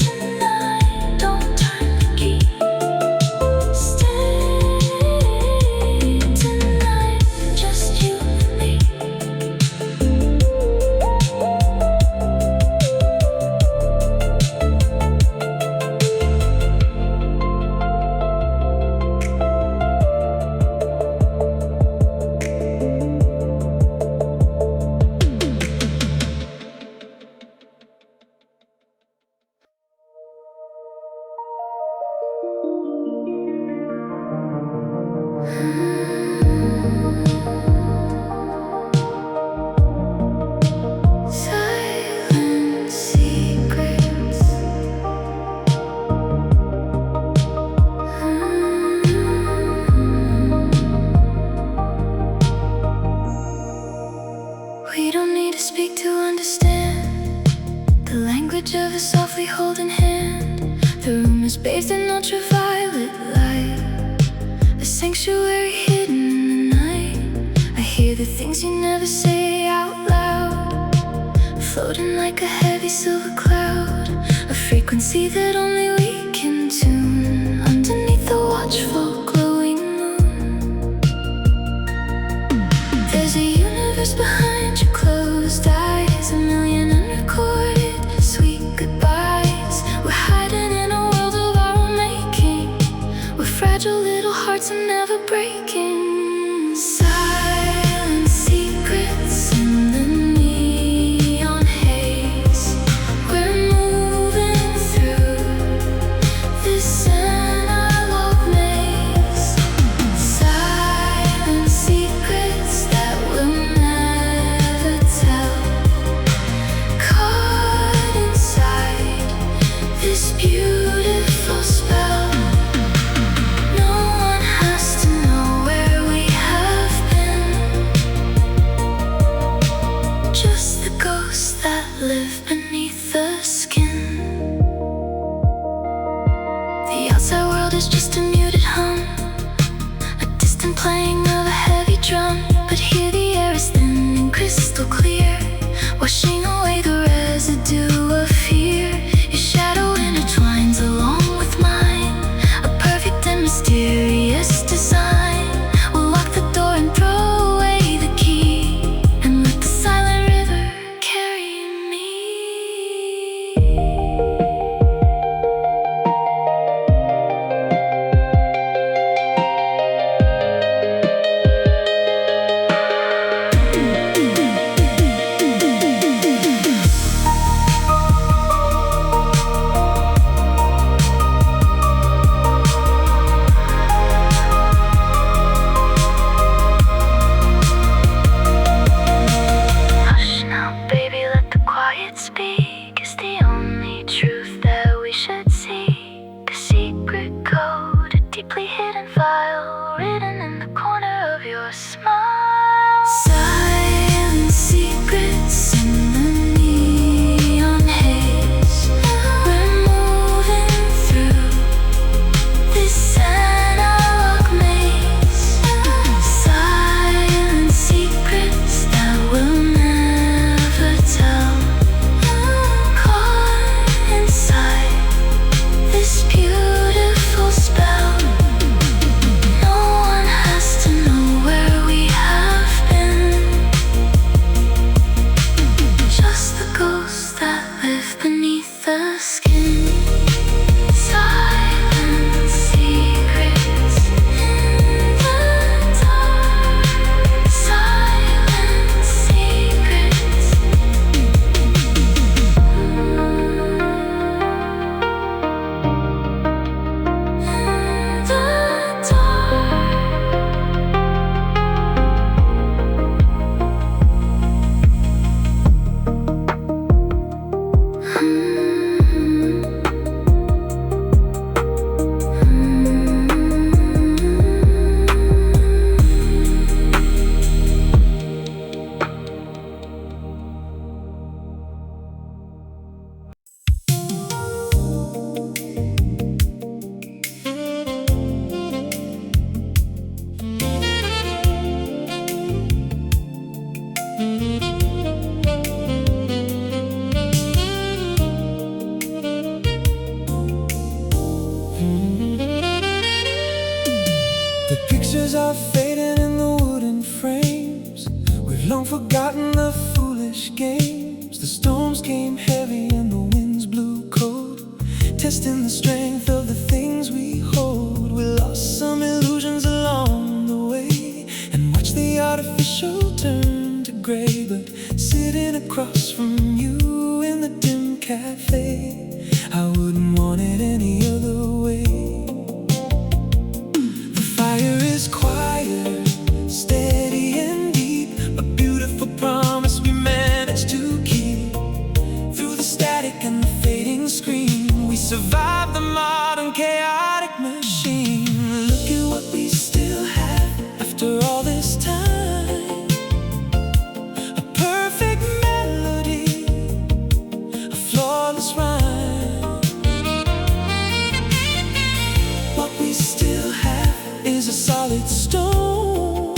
tonight, don't turn the key. Stay tonight, just you and me. Silent secrets. We don't need to speak to understand the language of a softly holding hand. The room is bathed in ultraviolet light, a sanctuary hidden in the night. I hear the things you never say out loud, floating like a heavy silver cloud, a frequency that only we can tune underneath the watchful glowing moon. There's a universe behind your closed eyes, a million unrecorded sweet goodbyes. We're hiding in a world of our own making, where fragile little hearts are never breaking. Silent secrets in the neon haze. We're moving through this analog maze. Silent secrets that we'll never tell, caught inside this beautiful spell. No one has to know where we have been, just the ghosts that live beneath the skin. The outside world is just a muted hum, a distant playing of a heavy drum. But here the air is thin and crystal clear, washing away the residue of fear. Your shadow intertwines along with mine, a perfect and mysterious design. We'll lock the door and throw away the key, and let the silent river carry me. foolish games. The storms came heavy and the winds blew cold, testing the strength of the things we hold. We lost some illusions along the way and watched the artificial turn to gray. But sitting across from you in the dim cafe, I wouldn't want it any other way. The fire is quiet, steady and deep, a beautiful promise we managed to keep. Through the static and the fading screen, we survived the modern chaotic machine. Look at what we still have after all this time. A perfect melody, a flawless rhyme. What we still have is a solid stone,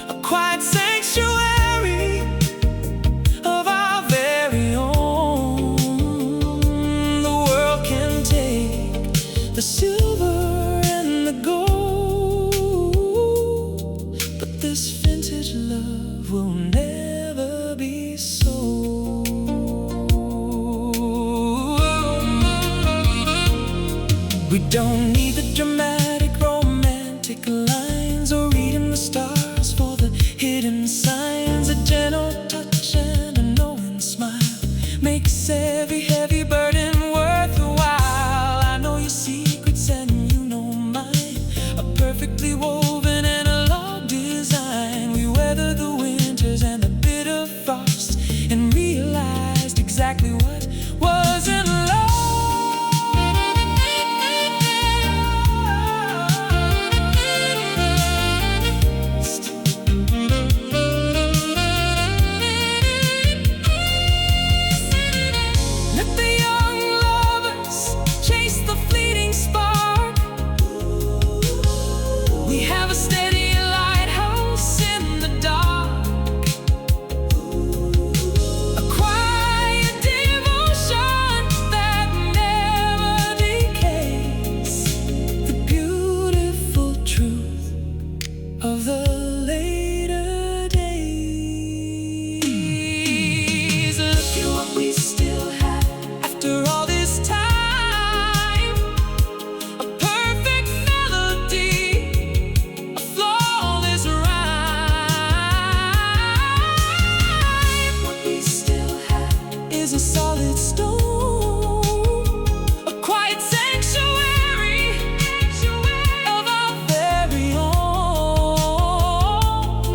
a quiet sanctuary of our very own. The world can take the silver and the gold, but this vintage love will never be sold. We don't need the dramatic romantic lines or reading the stars for the hidden signs. A gentle touch and a knowing smile makes every heavy burden worthwhile. I know your secrets and you know mine, a perfectly woven analog design. We weathered the winters and the bitter frost and realized exactly what wasn't lost. Let the young lovers chase the fleeting spark. We have a steady lighthouse in the dark, a quiet devotion that never decays. The beautiful truth of the later days. Look at what we still have after all this time. A perfect melody, a flawless rhyme. What we still have is a solid stone, a quiet sanctuary of our very own.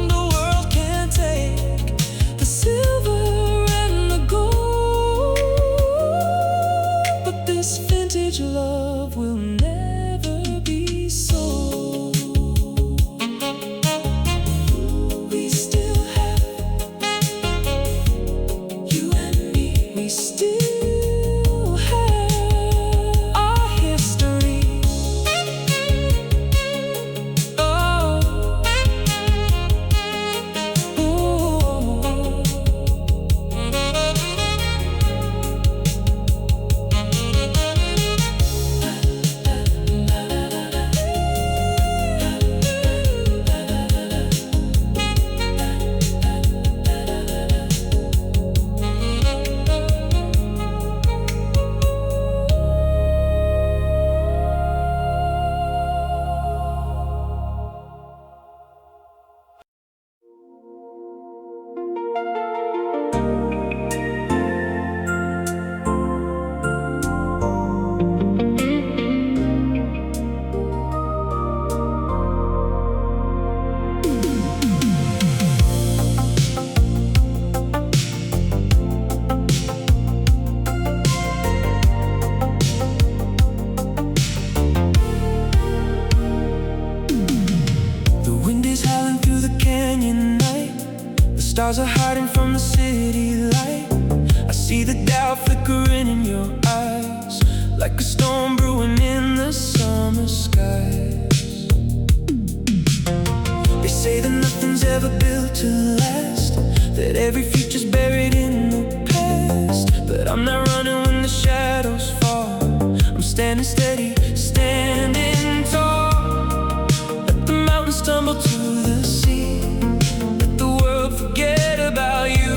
The world can't take the silver and the gold, but this vintage love will never be sold. We still have you and me. We still have our history. Oh, the wind is howling through the canyon night. The stars are hiding from the city light. I see the doubt flickering in your eyes, like a storm brewing in the summer skies. They say that nothing's ever built to last, that every future's buried in the past. But I'm not running when the shadows fall. I'm standing steady, standing tall. Let the mountains stumble to the sea, let the world forget about you.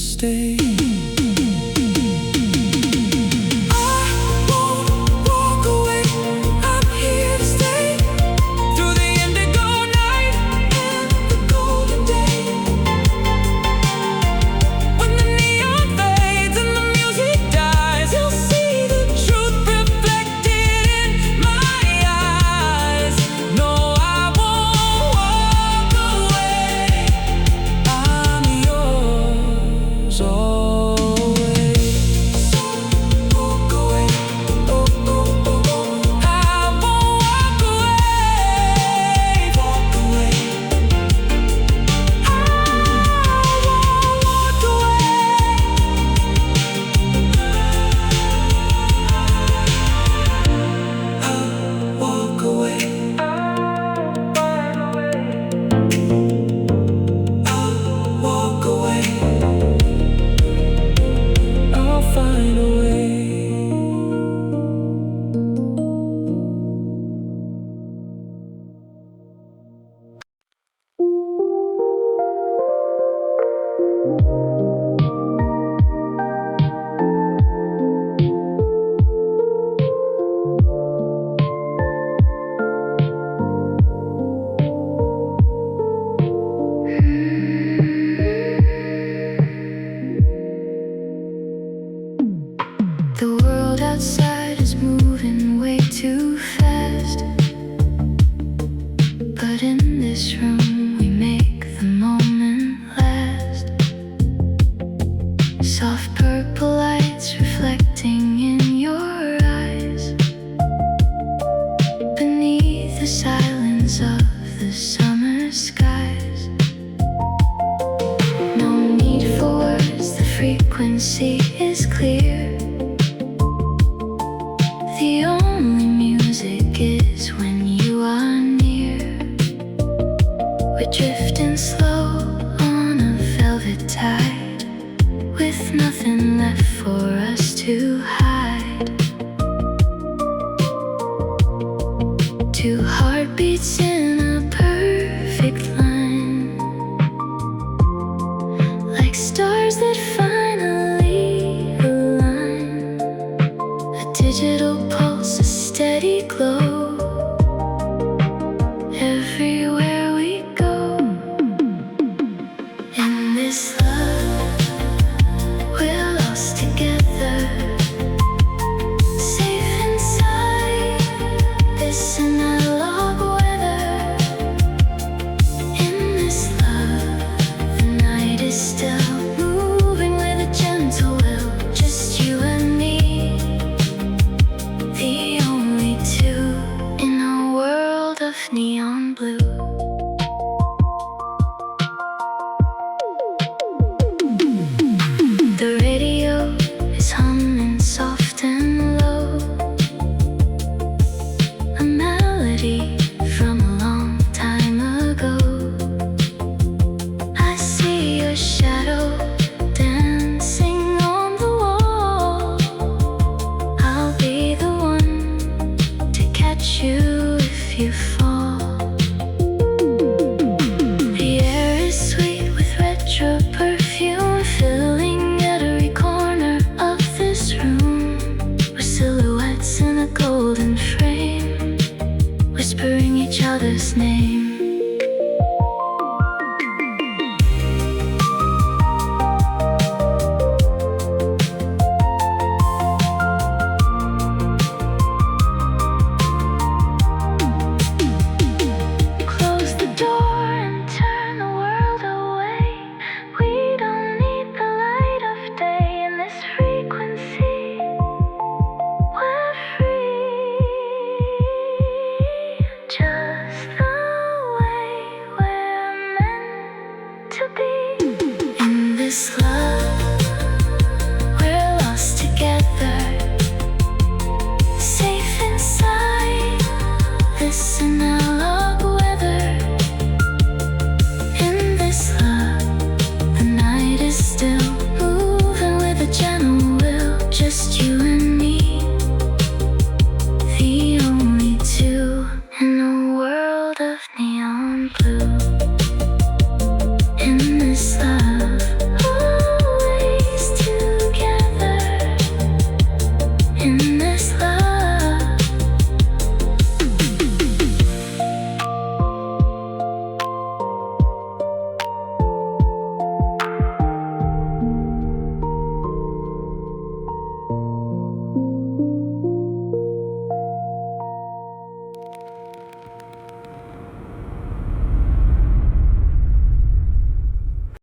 stay. The world outside is moving way too fast, but in this room we make the moment last. Soft purple lights reflecting in your eyes, beneath the silence of the summer skies. No need for words, the frequency is clear. The only music is when you are near. We're drifting slow on a velvet tide, with nothing left for us to hide.